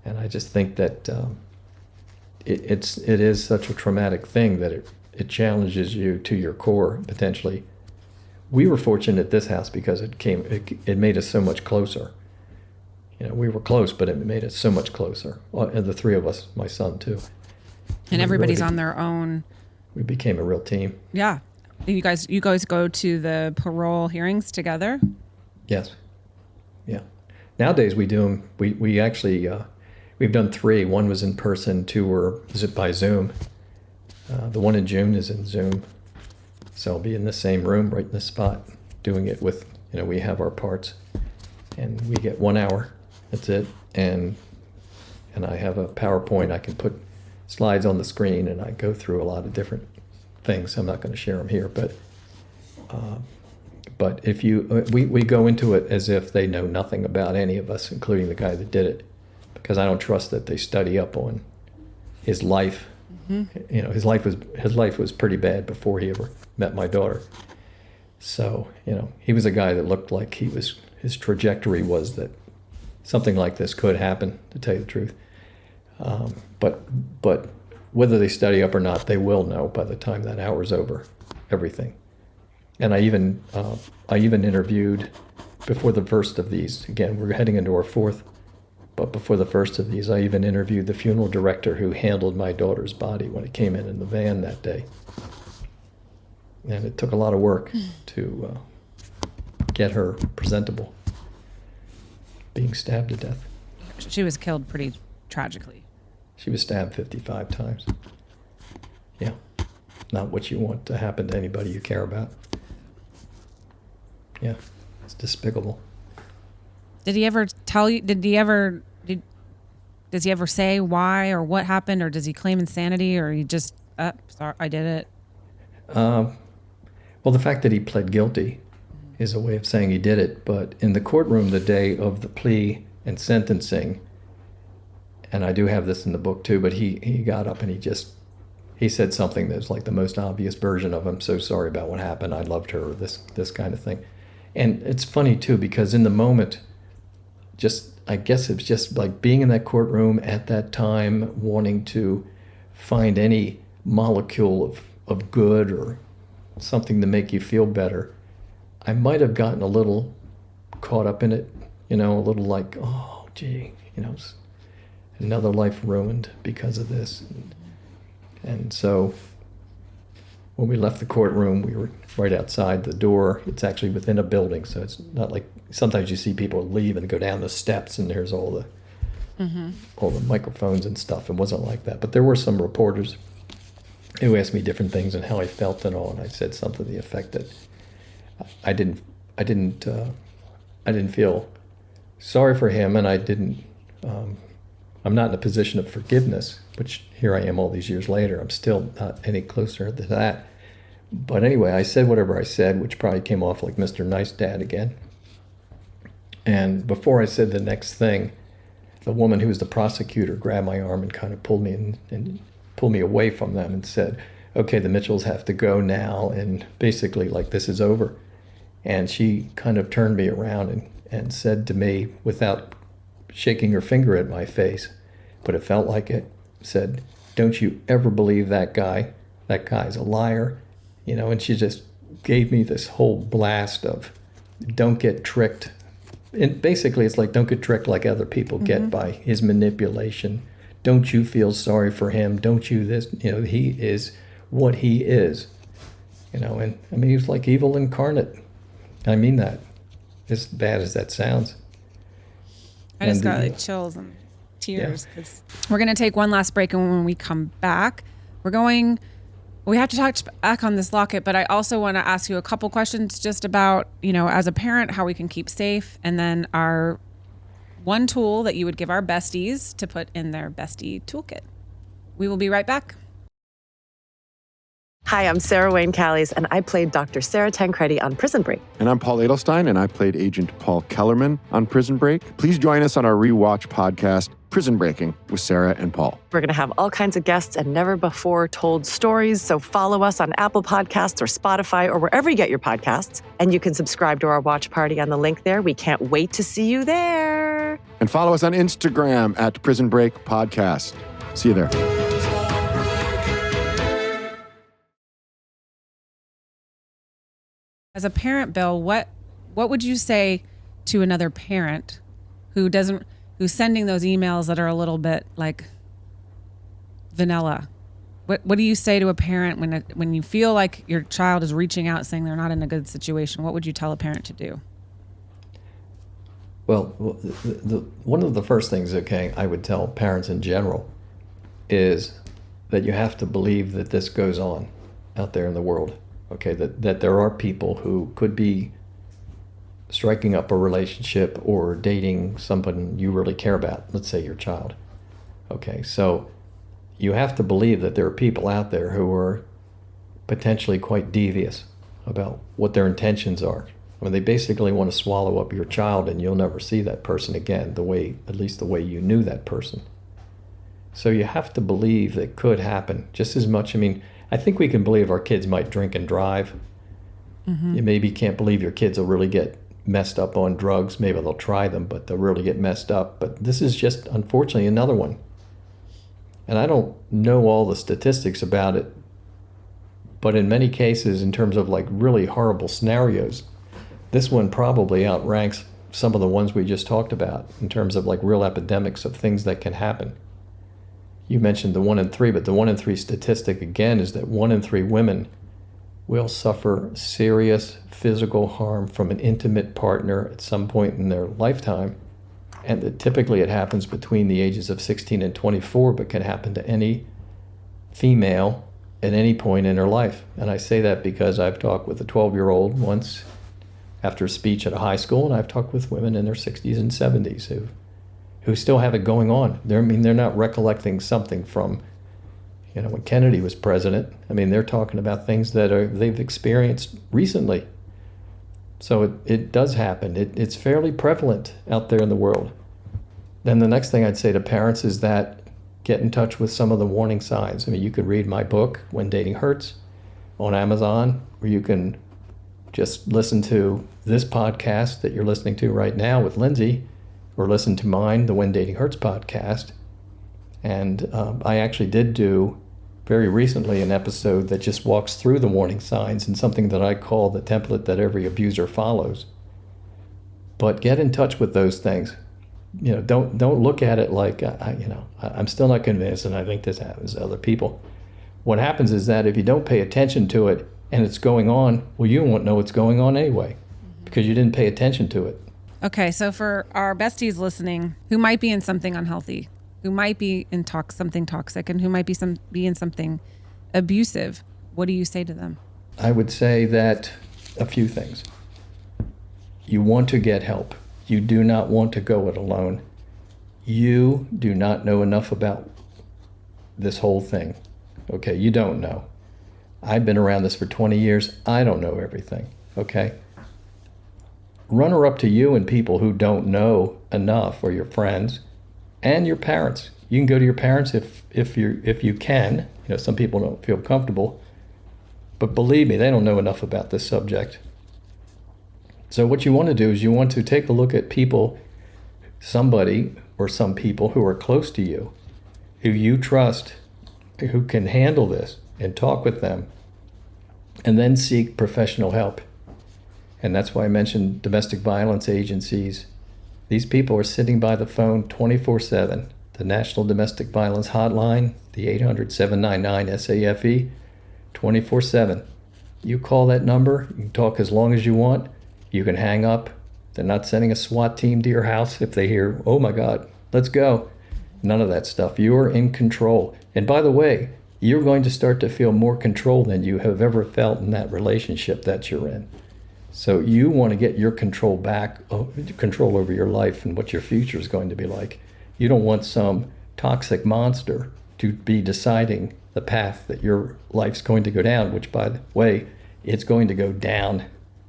And I just think that it is such a traumatic thing that it challenges you to your core, potentially. We were fortunate at this house because it made us so much closer. We were close, but it made us so much closer. And the three of us, my son too. And everybody's on their own. We became a real team. Yeah. You guys go to the parole hearings together? Yes. Yeah. Nowadays we do them. We actually, we've done 3. One was in person, 2 were by Zoom. The one in June is in Zoom. So I'll be in the same room, right in this spot, doing it with, we have our parts. And we get 1 hour. That's it. And I have a PowerPoint. I can put slides on the screen, and I go through a lot of different things. I'm not going to share them here, but if we go into it as if they know nothing about any of us, including the guy that did it, because I don't trust that they study up on his life. Mm-hmm. His life was pretty bad before he ever met my daughter. So he was a guy that looked like his trajectory was that something like this could happen, to tell you the truth. But whether they study up or not, they will know by the time that hour's over, everything. And I even interviewed before the first of these. Again, we're heading into our 4th, but before the first of these, I even interviewed the funeral director who handled my daughter's body when it came in the van that day. And it took a lot of work to get her presentable, being stabbed to death. She was killed pretty tragically. She was stabbed 55 times. Yeah. Not what you want to happen to anybody you care about. Yeah. It's despicable. Did he ever tell you, does he ever say why or what happened, or does he claim insanity, or he just, sorry, I did it? Well, the fact that he pled guilty is a way of saying he did it, but in the courtroom the day of the plea and sentencing, and I do have this in the book too, but he got up and he said something that was like the most obvious version of, I'm so sorry about what happened, I loved her, this kind of thing. And it's funny too, because in the moment, I guess it's just like being in that courtroom at that time, wanting to find any molecule of good or something to make you feel better. I might have gotten a little caught up in it, a little like, oh, gee, another life ruined because of this. And so when we left the courtroom, we were right outside the door. It's actually within a building, so it's not like sometimes you see people leave and go down the steps and there's all the microphones and stuff. It wasn't like that. But there were some reporters who asked me different things and how I felt and all, and I said something to the effect that I didn't feel sorry for him, and I'm not in a position of forgiveness, which here I am all these years later. I'm still not any closer to that. But anyway, I said whatever I said, which probably came off like Mr. Nice Dad again. And before I said the next thing, the woman who was the prosecutor grabbed my arm and kind of pulled me and pulled me away from them and said, okay, the Mitchells have to go now, and basically like this is over. And she kind of turned me around and said to me, without shaking her finger at my face, but it felt like it, said, don't you ever believe that guy. That guy's a liar. And she just gave me this whole blast of don't get tricked. And basically it's like, don't get tricked like other people get by his manipulation. Don't you feel sorry for him? Don't you this? He is what he is. And I mean, he was like evil incarnate. I mean that, as bad as that sounds. I just got like chills and tears. Yeah. We're going to take one last break, and when we come back, we have to touch back on this locket, but I also want to ask you a couple questions just about, as a parent, how we can keep safe, and then our one tool that you would give our besties to put in their bestie toolkit. We will be right back. Hi, I'm Sarah Wayne Callies, and I played Dr. Sarah Tancredi on Prison Break. And I'm Paul Edelstein, and I played Agent Paul Kellerman on Prison Break. Please join us on our rewatch podcast, Prison Breaking, with Sarah and Paul. We're going to have all kinds of guests and never-before-told stories, so follow us on Apple Podcasts or Spotify or wherever you get your podcasts. And you can subscribe to our watch party on the link there. We can't wait to see you there. And follow us on Instagram at Prison Break Podcast. See you there. As a parent, Bill, what would you say to another parent who's sending those emails that are a little bit like vanilla? What do you say to a parent when you feel like your child is reaching out saying they're not in a good situation? What would you tell a parent to do? Well, one of the first things, I would tell parents in general is that you have to believe that this goes on out there in the world. That there are people who could be striking up a relationship or dating someone you really care about, let's say your child. So you have to believe that there are people out there who are potentially quite devious about what their intentions are. I mean, they basically want to swallow up your child, and you'll never see that person again, at least the way you knew that person. So you have to believe it could happen just as much. I mean, I think we can believe our kids might drink and drive. You maybe can't believe your kids will really get messed up on drugs. Maybe they'll try them, but they'll really get messed up. But this is just, unfortunately, another one. And I don't know all the statistics about it, but in many cases, in terms of like really horrible scenarios, this one probably outranks some of the ones we just talked about in terms of like real epidemics of things that can happen. You mentioned the 1 in 3, but the 1 in 3 statistic again is that 1 in 3 women will suffer serious physical harm from an intimate partner at some point in their lifetime. And that typically it happens between the ages of 16 and 24, but can happen to any female at any point in her life. And I say that because I've talked with a 12-year-old once after a speech at a high school, and I've talked with women in their 60s and 70s who still have it going on. They're not recollecting something from, when Kennedy was president. I mean, they're talking about things that they've experienced recently. So it does happen. It's fairly prevalent out there in the world. Then the next thing I'd say to parents is that get in touch with some of the warning signs. I mean, you could read my book, When Dating Hurts, on Amazon, or you can just listen to this podcast that you're listening to right now with Lindsay, or listen to mine, the When Dating Hurts podcast. And I actually did do very recently an episode that just walks through the warning signs and something that I call the template that every abuser follows. But get in touch with those things. Don't look at it like, I'm still not convinced and I think this happens to other people. What happens is that if you don't pay attention to it and it's going on, well, you won't know what's going on anyway because you didn't pay attention to it. Okay, so for our besties listening who might be in something unhealthy, who might be in something toxic, and who might be in something abusive, what do you say to them? I would say that a few things. You want to get help. You do not want to go it alone. You do not know enough about this whole thing. Okay, you don't know. I've been around this for 20 years. I don't know everything, okay? Runner up to you and people who don't know enough, or your friends and your parents. You can go to your parents if you can. Some people don't feel comfortable, but believe me, they don't know enough about this subject. So what you want to do is you want to take a look at somebody or some people who are close to you, who you trust, who can handle this, and talk with them, and then seek professional help. And that's why I mentioned domestic violence agencies. These people are sitting by the phone 24/7. The National Domestic Violence Hotline, the 800-799-SAFE, 24/7. You call that number, you can talk as long as you want, you can hang up. They're not sending a SWAT team to your house if they hear, oh my God, let's go. None of that stuff. You are in control. And by the way, you're going to start to feel more control than you have ever felt in that relationship that you're in. So you want to get your control back, control over your life and what your future is going to be like. You don't want some toxic monster to be deciding the path that your life's going to go down, which, by the way, it's going to go down,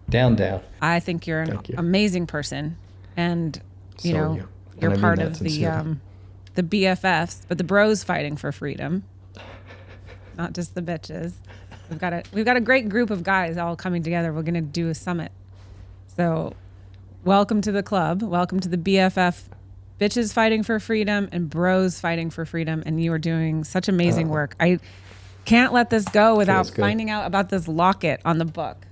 down, down. I think you're an amazing person, and you're part of the BFFs, but the bros fighting for freedom, not just the bitches. We've got a great group of guys all coming together. We're going to do a summit. So welcome to the club. Welcome to the BFF, bitches fighting for freedom and bros fighting for freedom. And you are doing such amazing work. I can't let this go without finding out about this locket on the book.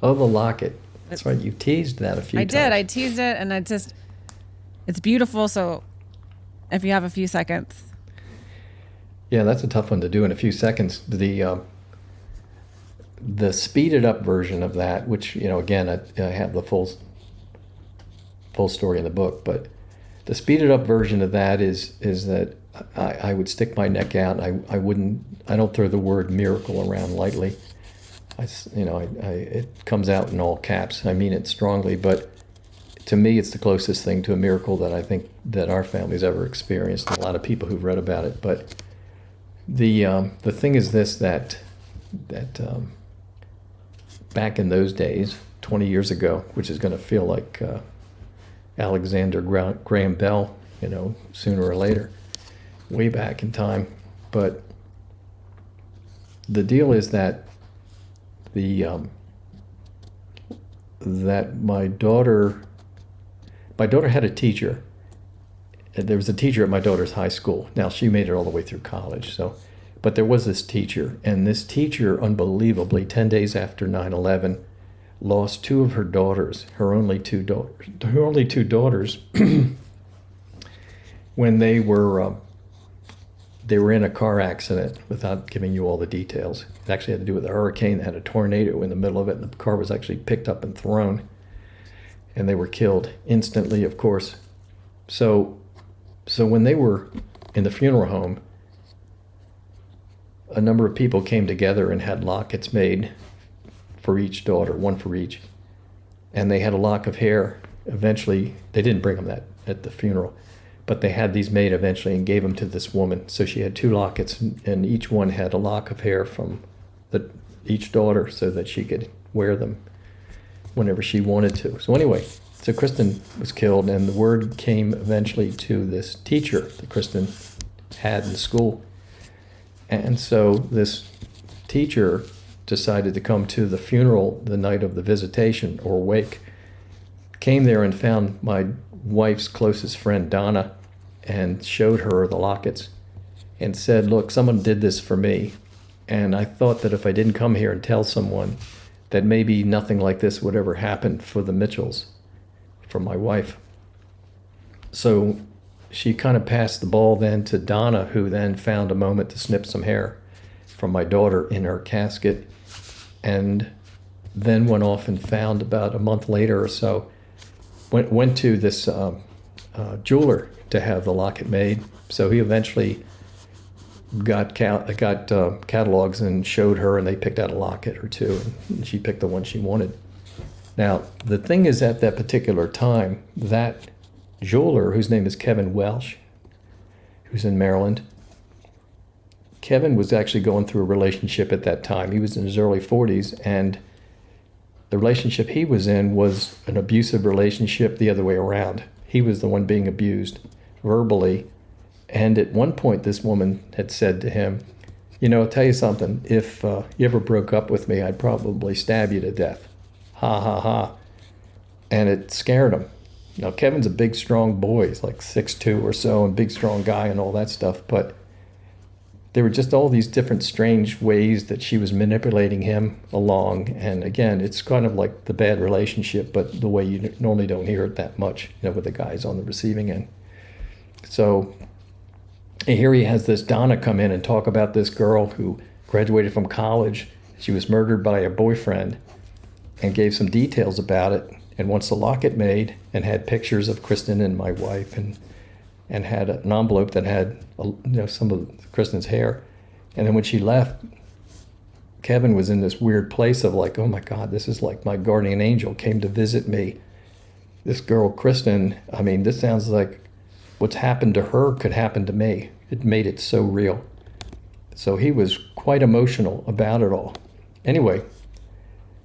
Oh, the locket. That's right. You teased that a few times. I did. I teased it, and it's beautiful. So if you have a few seconds. Yeah, that's a tough one to do in a few seconds. The speeded up version of that, which, again, I have the full story in the book, but the speeded up version of that is that I would stick my neck out. I don't throw the word miracle around lightly. It comes out in all caps. I mean it strongly, but to me, it's the closest thing to a miracle that I think that our family's ever experienced. A lot of people who've read about it, but the thing is this, that back in those days, 20 years ago, which is going to feel like Alexander Graham Bell, sooner or later, way back in time. But the deal is that that my daughter had a teacher. There was a teacher at my daughter's high school. Now, she made it all the way through college, but there was this teacher, and this teacher, unbelievably, 10 days after 9/11, lost two of her daughters, her only two daughters, when they were in a car accident, without giving you all the details. It actually had to do with a hurricane that had a tornado in the middle of it, and the car was actually picked up and thrown, and they were killed instantly, of course. So when they were in the funeral home, a number of people came together and had lockets made for each daughter, one for each. And they had a lock of hair. Eventually, they didn't bring them that at the funeral, but they had these made eventually and gave them to this woman. So she had two lockets, and each one had a lock of hair from each daughter so that she could wear them whenever she wanted to. So anyway, so Kristin was killed, and the word came eventually to this teacher that Kristin had in school. And so this teacher decided to come to the funeral the night of the visitation or wake, came there and found my wife's closest friend, Donna, and showed her the lockets and said, look, someone did this for me. And I thought that if I didn't come here and tell someone, that maybe nothing like this would ever happen for the Mitchells, from my wife. So she kind of passed the ball then to Donna, who then found a moment to snip some hair from my daughter in her casket, and then went off and found about a month later or so, went to this jeweler to have the locket made. So he eventually got catalogs and showed her, and they picked out a locket or two, and she picked the one she wanted. Now, the thing is, at that particular time, that jeweler, whose name is Kevin Welsh, who's in Maryland, Kevin was actually going through a relationship at that time. He was in his early 40s, and the relationship he was in was an abusive relationship the other way around. He was the one being abused verbally. And at one point, this woman had said to him, I'll tell you something. If you ever broke up with me, I'd probably stab you to death. Ha, ha, ha. And it scared him. Now, Kevin's a big, strong boy. He's like 6'2" or so, and big, strong guy and all that stuff. But there were just all these different strange ways that she was manipulating him along. And again, it's kind of like the bad relationship, but the way you normally don't hear it that much, with the guys on the receiving end. So here he has this Donna come in and talk about this girl who graduated from college. She was murdered by her boyfriend, and gave some details about it, and wants the locket made, and had pictures of Kristin and my wife, and had an envelope that had some of Kristin's hair. And then when she left, Kevin was in this weird place of like, oh my God, this is like my guardian angel came to visit me. This girl, Kristin, this sounds like what's happened to her could happen to me. It made it so real. So he was quite emotional about it all. Anyway,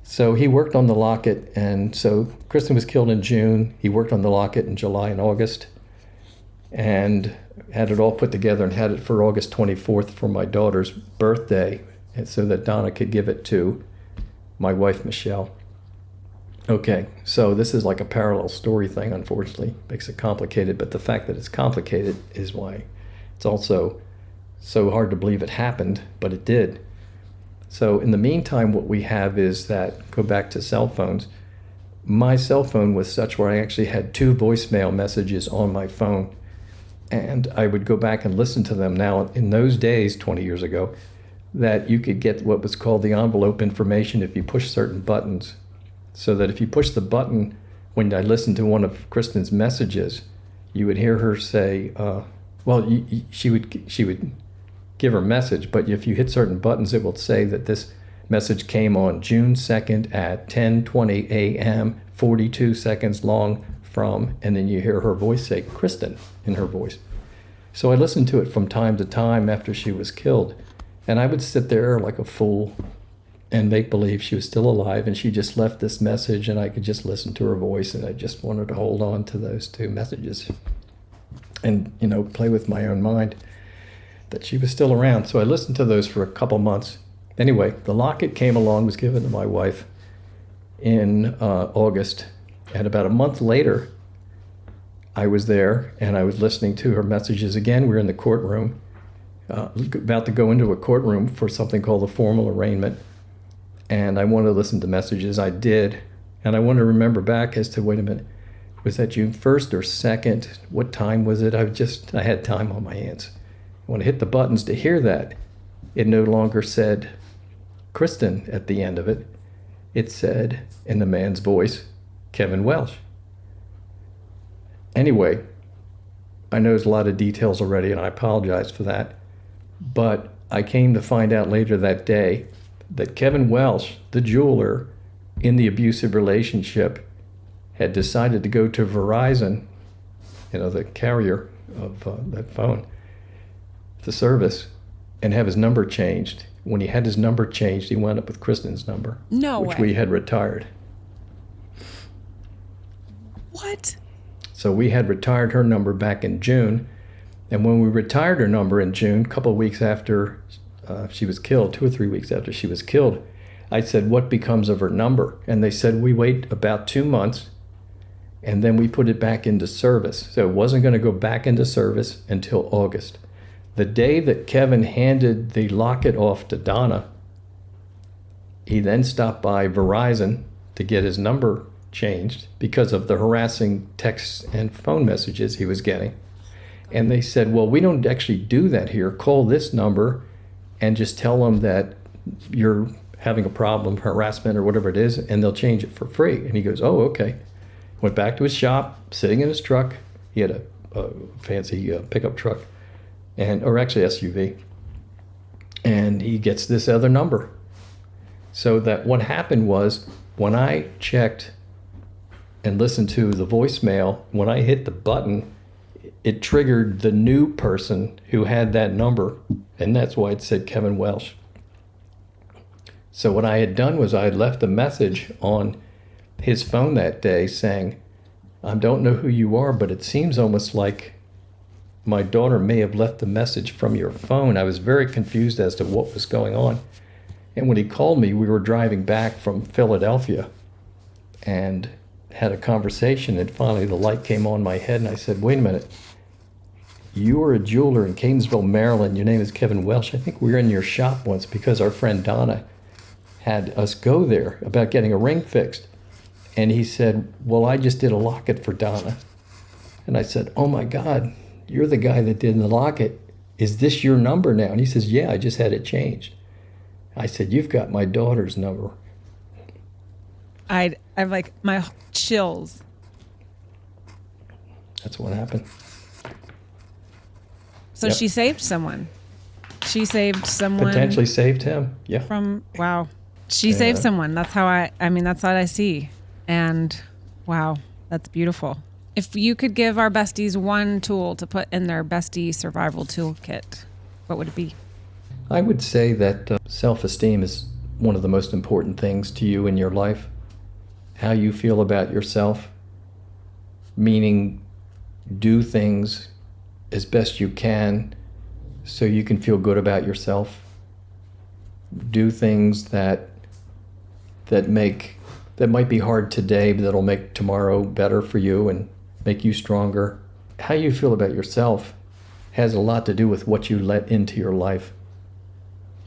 so he worked on the locket, and so Kristin was killed in June. He worked on the locket in July and August, and had it all put together and had it for August 24th for my daughter's birthday, and so that Donna could give it to my wife, Michelle. Okay, so this is like a parallel story thing, unfortunately. Makes it complicated, but the fact that it's complicated is why it's also so hard to believe it happened, but it did. So in the meantime, what we have is that, go back to cell phones, my cell phone was such where I actually had 2 voicemail messages on my phone, and I would go back and listen to them. Now, in those days, 20 years ago, that you could get what was called the envelope information if you push certain buttons. So that if you push the button, when I listened to one of Kristin's messages, you would hear her say, she would give her message, but if you hit certain buttons, it will say that this message came on June 2nd at 10:20 a.m., 42 seconds long from, and then you hear her voice say Kristin in her voice. So I listened to it from time to time after she was killed, and I would sit there like a fool and make believe she was still alive, and she just left this message, and I could just listen to her voice, and I just wanted to hold on to those 2 messages and, play with my own mind that she was still around. So I listened to those for a couple months. Anyway, the locket came along, was given to my wife in August, and about a month later, I was there, and I was listening to her messages again. We were in the courtroom, about to go into a courtroom for something called a formal arraignment. And I wanted to listen to messages. I did. And I want to remember back as to, wait a minute, was that June 1st or 2nd? What time was it? I had time on my hands. When I hit the buttons to hear that, it no longer said Kristin at the end of it. It said, in the man's voice, Kevin Welsh. Anyway, I know there's a lot of details already, and I apologize for that. But I came to find out later that day that Kevin Welsh, the jeweler in the abusive relationship, had decided to go to Verizon, the carrier of that phone, the service, and have his number changed. When he had his number changed, he wound up with Kristin's number, which we had retired. What? So we had retired her number back in June, and when we retired her number in June, a couple of weeks after she was killed, 2 or 3 weeks after she was killed, I said, what becomes of her number? And they said, we wait about 2 months, and then we put it back into service. So it wasn't going to go back into service until August. The day that Kevin handed the locket off to Donna, he then stopped by Verizon to get his number changed because of the harassing texts and phone messages he was getting. And they said, well, we don't actually do that here. Call this number and just tell them that you're having a problem, harassment or whatever it is, and they'll change it for free. And he goes, oh, okay. Went back to his shop, sitting in his truck. He had a fancy pickup truck, or actually SUV. And he gets this other number. So that what happened was, when I checked and listened to the voicemail, when I hit the button, it triggered the new person who had that number, and that's why it said Kevin Welsh. So what I had done was I had left a message on his phone that day saying, I don't know who you are, but it seems almost like my daughter may have left a message from your phone. I was very confused as to what was going on. And when he called me, we were driving back from Philadelphia and had a conversation, and finally the light came on my head, and I said, wait a minute. You were a jeweler in Catonsville, Maryland. Your name is Kevin Welsh. I think we were in your shop once because our friend Donna had us go there about getting a ring fixed. And he said, well, I just did a locket for Donna. And I said, oh my God, you're the guy that did the locket. Is this your number now? And he says, yeah, I just had it changed. I said, you've got my daughter's number. I'm like, my chills. That's what happened. So She saved someone. She saved someone. Potentially saved him. Yeah. Wow. She saved someone. That's how that's what I see. And wow, that's beautiful. If you could give our besties one tool to put in their bestie survival toolkit, what would it be? I would say that self-esteem is one of the most important things to you in your life. How you feel about yourself, meaning do things as best you can so you can feel good about yourself. Do things that might be hard today, but that'll make tomorrow better for you and make you stronger. How you feel about yourself has a lot to do with what you let into your life.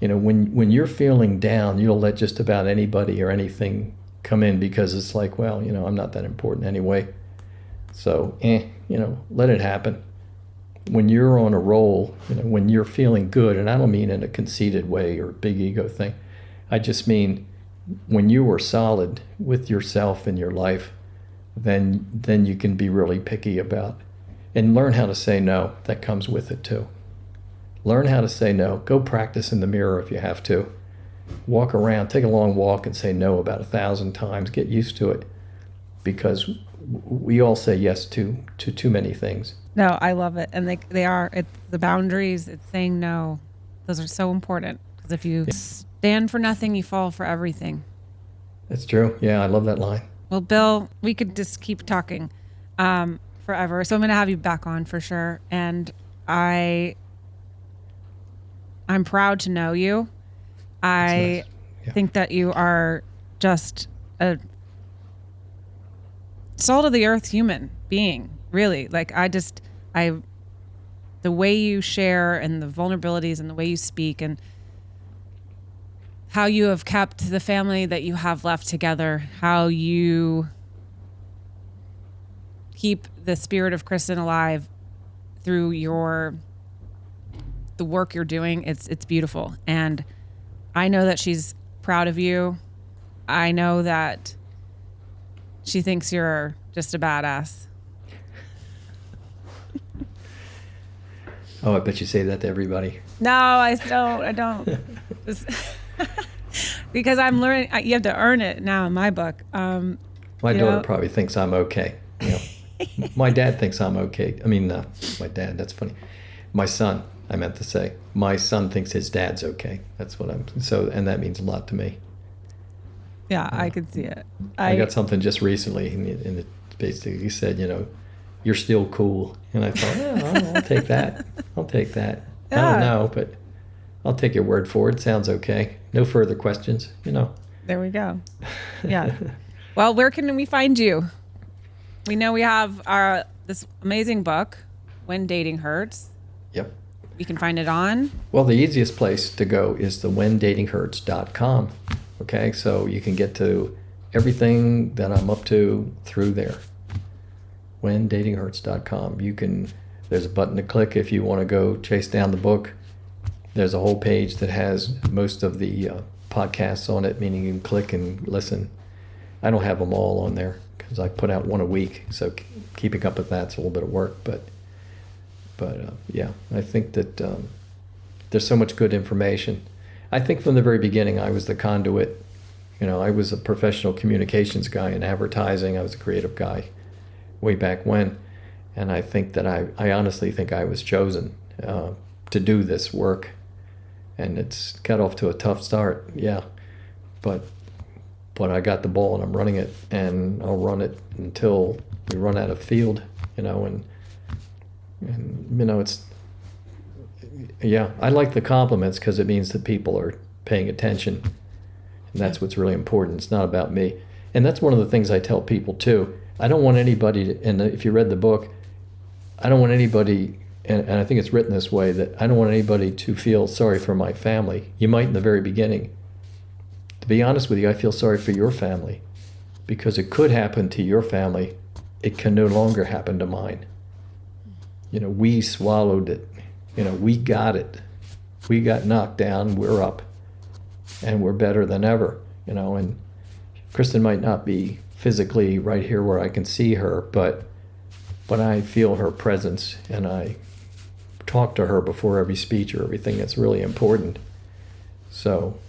You know, when you're feeling down, you'll let just about anybody or anything come in because it's like, well, you know, I'm not that important anyway. So, let it happen. When you're on a roll, when you're feeling good, and I don't mean in a conceited way or a big ego thing, I just mean when you are solid with yourself and your life, then you can be really picky about and learn how to say no. That comes with it too. Learn how to say no. Go practice in the mirror if you have to. Walk around, take a long walk and say no about 1,000 times. Get used to it because we all say yes to too many things. No, I love it. And they are, it's the boundaries, it's saying no. Those are so important because if you stand for nothing, you fall for everything. That's true. Yeah, I love that line. Well, Bill, we could just keep talking forever. So I'm going to have you back on for sure. And I'm proud to know you. I think that you are just a salt of the earth human being, really. Like the way you share and the vulnerabilities and the way you speak and how you have kept the family that you have left together, how you keep the spirit of Kristin alive through the work you're doing. It's beautiful. And I know that she's proud of you. I know that she thinks you're just a badass. Oh, I bet you say that to everybody. No, I don't. Because I'm learning. You have to earn it now in my book. My daughter probably thinks I'm okay. My dad thinks I'm okay. I mean, my dad, that's funny. My son, I meant to say. My son thinks his dad's okay. That's what and that means a lot to me. Yeah, I could see it. I got something just recently, and it basically said, you're still cool. And I thought, yeah, I'll take that. I'll take that. Yeah. I don't know, but I'll take your word for it. Sounds okay. No further questions, There we go. Yeah. Well, where can we find you? We know we have this amazing book, When Dating Hurts. Yep. You can find it on? Well, the easiest place to go is the whendatinghurts.com. Okay, so you can get to everything that I'm up to through there. WhenDatingHurts.com. There's a button to click if you want to go chase down the book. There's a whole page that has most of the podcasts on it, meaning you can click and listen. I don't have them all on there because I put out one a week, so keeping up with that's a little bit of work. But yeah, I think that there's so much good information. I think from the very beginning I was the conduit. I was a professional communications guy in advertising. I was a creative guy way back when, and I think that I honestly think I was chosen to do this work. And it's got off to a tough start, yeah. But I got the ball and I'm running it, and I'll run it until we run out of field, and it's, yeah, I like the compliments because it means that people are paying attention. And that's what's really important. It's not about me. And that's one of the things I tell people too. I don't want anybody to, and if you read the book, I don't want anybody, and I think it's written this way, that I don't want anybody to feel sorry for my family. You might in the very beginning. To be honest with you, I feel sorry for your family because it could happen to your family. It can no longer happen to mine. We swallowed it. We got it. We got knocked down. We're up. And we're better than ever. And Kristin might not be physically right here where I can see her, but I feel her presence, and I talk to her before every speech or everything. That's really important. So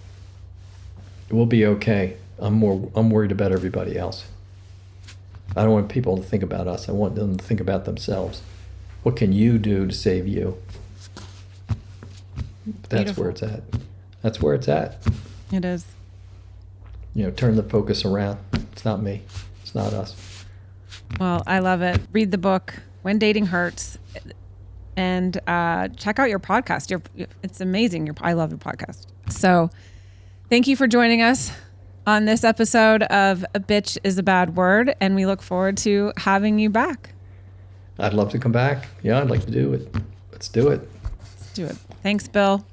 we'll be okay. I'm worried about everybody else. I don't want people to think about us. I want them to think about themselves. What can you do to save you? That's Beautiful. where it's at. That's where it's at. It is. Turn the focus around. It's not me. It's not us. Well, I love it. Read the book, When Dating Hurts, and check out your podcast. It's amazing. I love your podcast. So thank you for joining us on this episode of A Bitch is a Bad Word, and we look forward to having you back. I'd love to come back. Yeah, I'd like to do it. Let's do it. Let's do it. Thanks, Bill.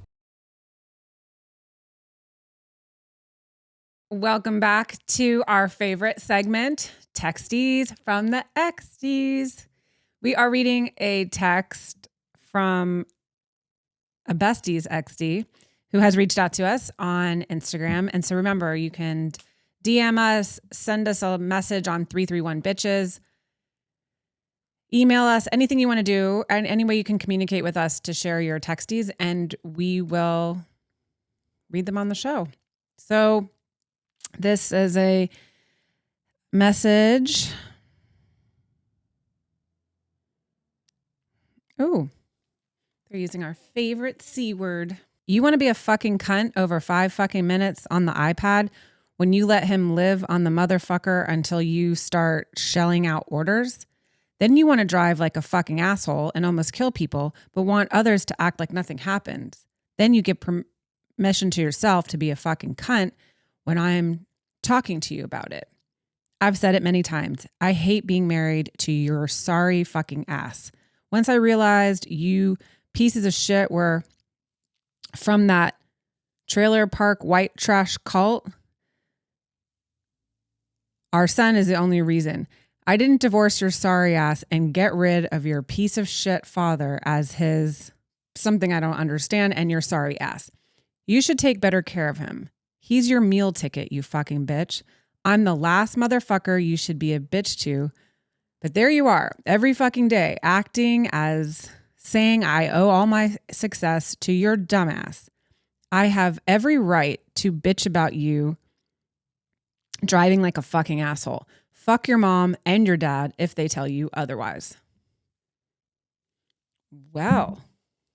Welcome back to our favorite segment, Texties from the Xties. We are reading a text from a bestie's XD who has reached out to us on Instagram. And so remember, you can DM us, send us a message on 331 Bitches, email us, anything you want to do, and any way you can communicate with us to share your texties, and we will read them on the show. So this is a message. Oh, they're using our favorite C word. You want to be a fucking cunt over 5 fucking minutes on the iPad when you let him live on the motherfucker until you start shelling out orders? Then you want to drive like a fucking asshole and almost kill people, but want others to act like nothing happened. Then you give permission to yourself to be a fucking cunt when I'm talking to you about it. I've said it many times. I hate being married to your sorry fucking ass. Once I realized you pieces of shit were from that trailer park white trash cult, our son is the only reason. I didn't divorce your sorry ass and get rid of your piece of shit father as his something I don't understand and your sorry ass. You should take better care of him. He's your meal ticket, you fucking bitch. I'm the last motherfucker you should be a bitch to. But there you are, every fucking day, acting as saying I owe all my success to your dumbass. I have every right to bitch about you driving like a fucking asshole. Fuck your mom and your dad if they tell you otherwise. Well,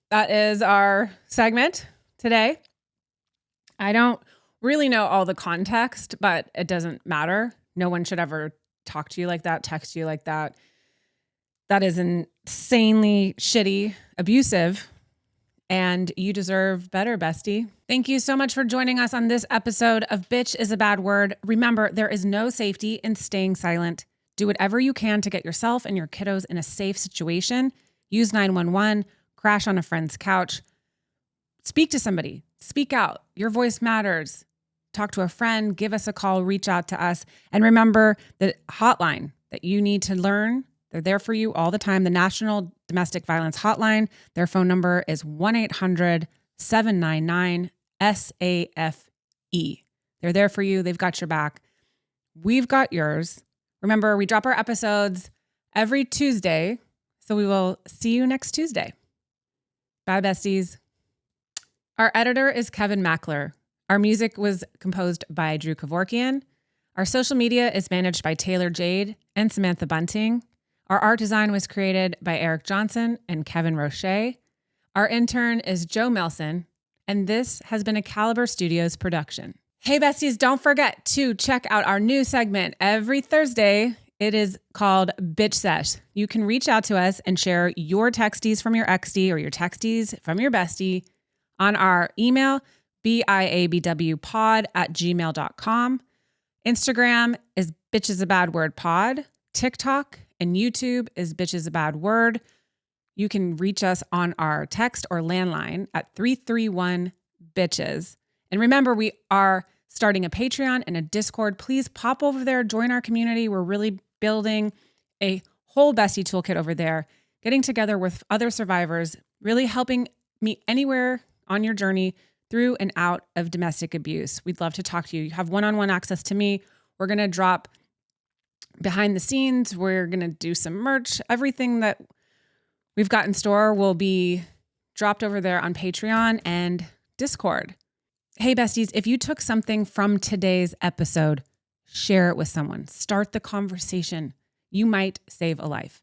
that is our segment today. I don't really know all the context, but it doesn't matter. No one should ever talk to you like that, text you like that. That is insanely shitty, abusive, and you deserve better, bestie. Thank you so much for joining us on this episode of Bitch is a Bad Word. Remember, there is no safety in staying silent. Do whatever you can to get yourself and your kiddos in a safe situation. Use 911, crash on a friend's couch. Speak to somebody. Speak out. Your voice matters. talk to a friend, give us a call, reach out to us. And remember the hotline that you need to learn. They're there for you all the time. The National Domestic Violence Hotline, their phone number is 1-800-799-SAFE. They're there for you. They've got your back. We've got yours. Remember, we drop our episodes every Tuesday, so we will see you next Tuesday. Bye, besties. Our editor is Kevin Mackler. Our music was composed by Drew Kevorkian. Our social media is managed by Taylor Jade and Samantha Bunting. Our art design was created by Eric Johnson and Kevin Roche. Our intern is Joe Melson, and this has been a Caliber Studios production. Hey, besties, don't forget to check out our new segment every Thursday. It is called Bitch Sesh. You can reach out to us and share your texties from your XD or your texties from your bestie on our email, biabwpod@gmail.com. Instagram is Bitch is a Bad Word Pod. TikTok and YouTube is Bitch is a Bad Word. You can reach us on our text or landline at 331-BITCHES. And remember, we are starting a Patreon and a Discord. Please pop over there, join our community. We're really building a whole bestie toolkit over there, getting together with other survivors, really helping me anywhere on your journey through and out of domestic abuse. We'd love to talk to you. You have one-on-one access to me. We're going to drop behind the scenes. We're going to do some merch. Everything that we've got in store will be dropped over there on Patreon and Discord. Hey, besties, if you took something from today's episode, share it with someone. Start the conversation. You might save a life.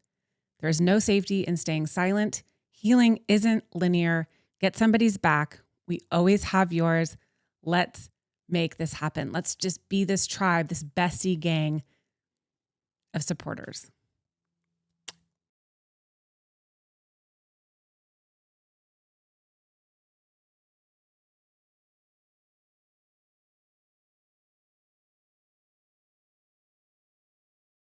There is no safety in staying silent. Healing isn't linear. Get somebody's back. We always have yours. Let's make this happen. Let's just be this tribe, this bestie gang of supporters.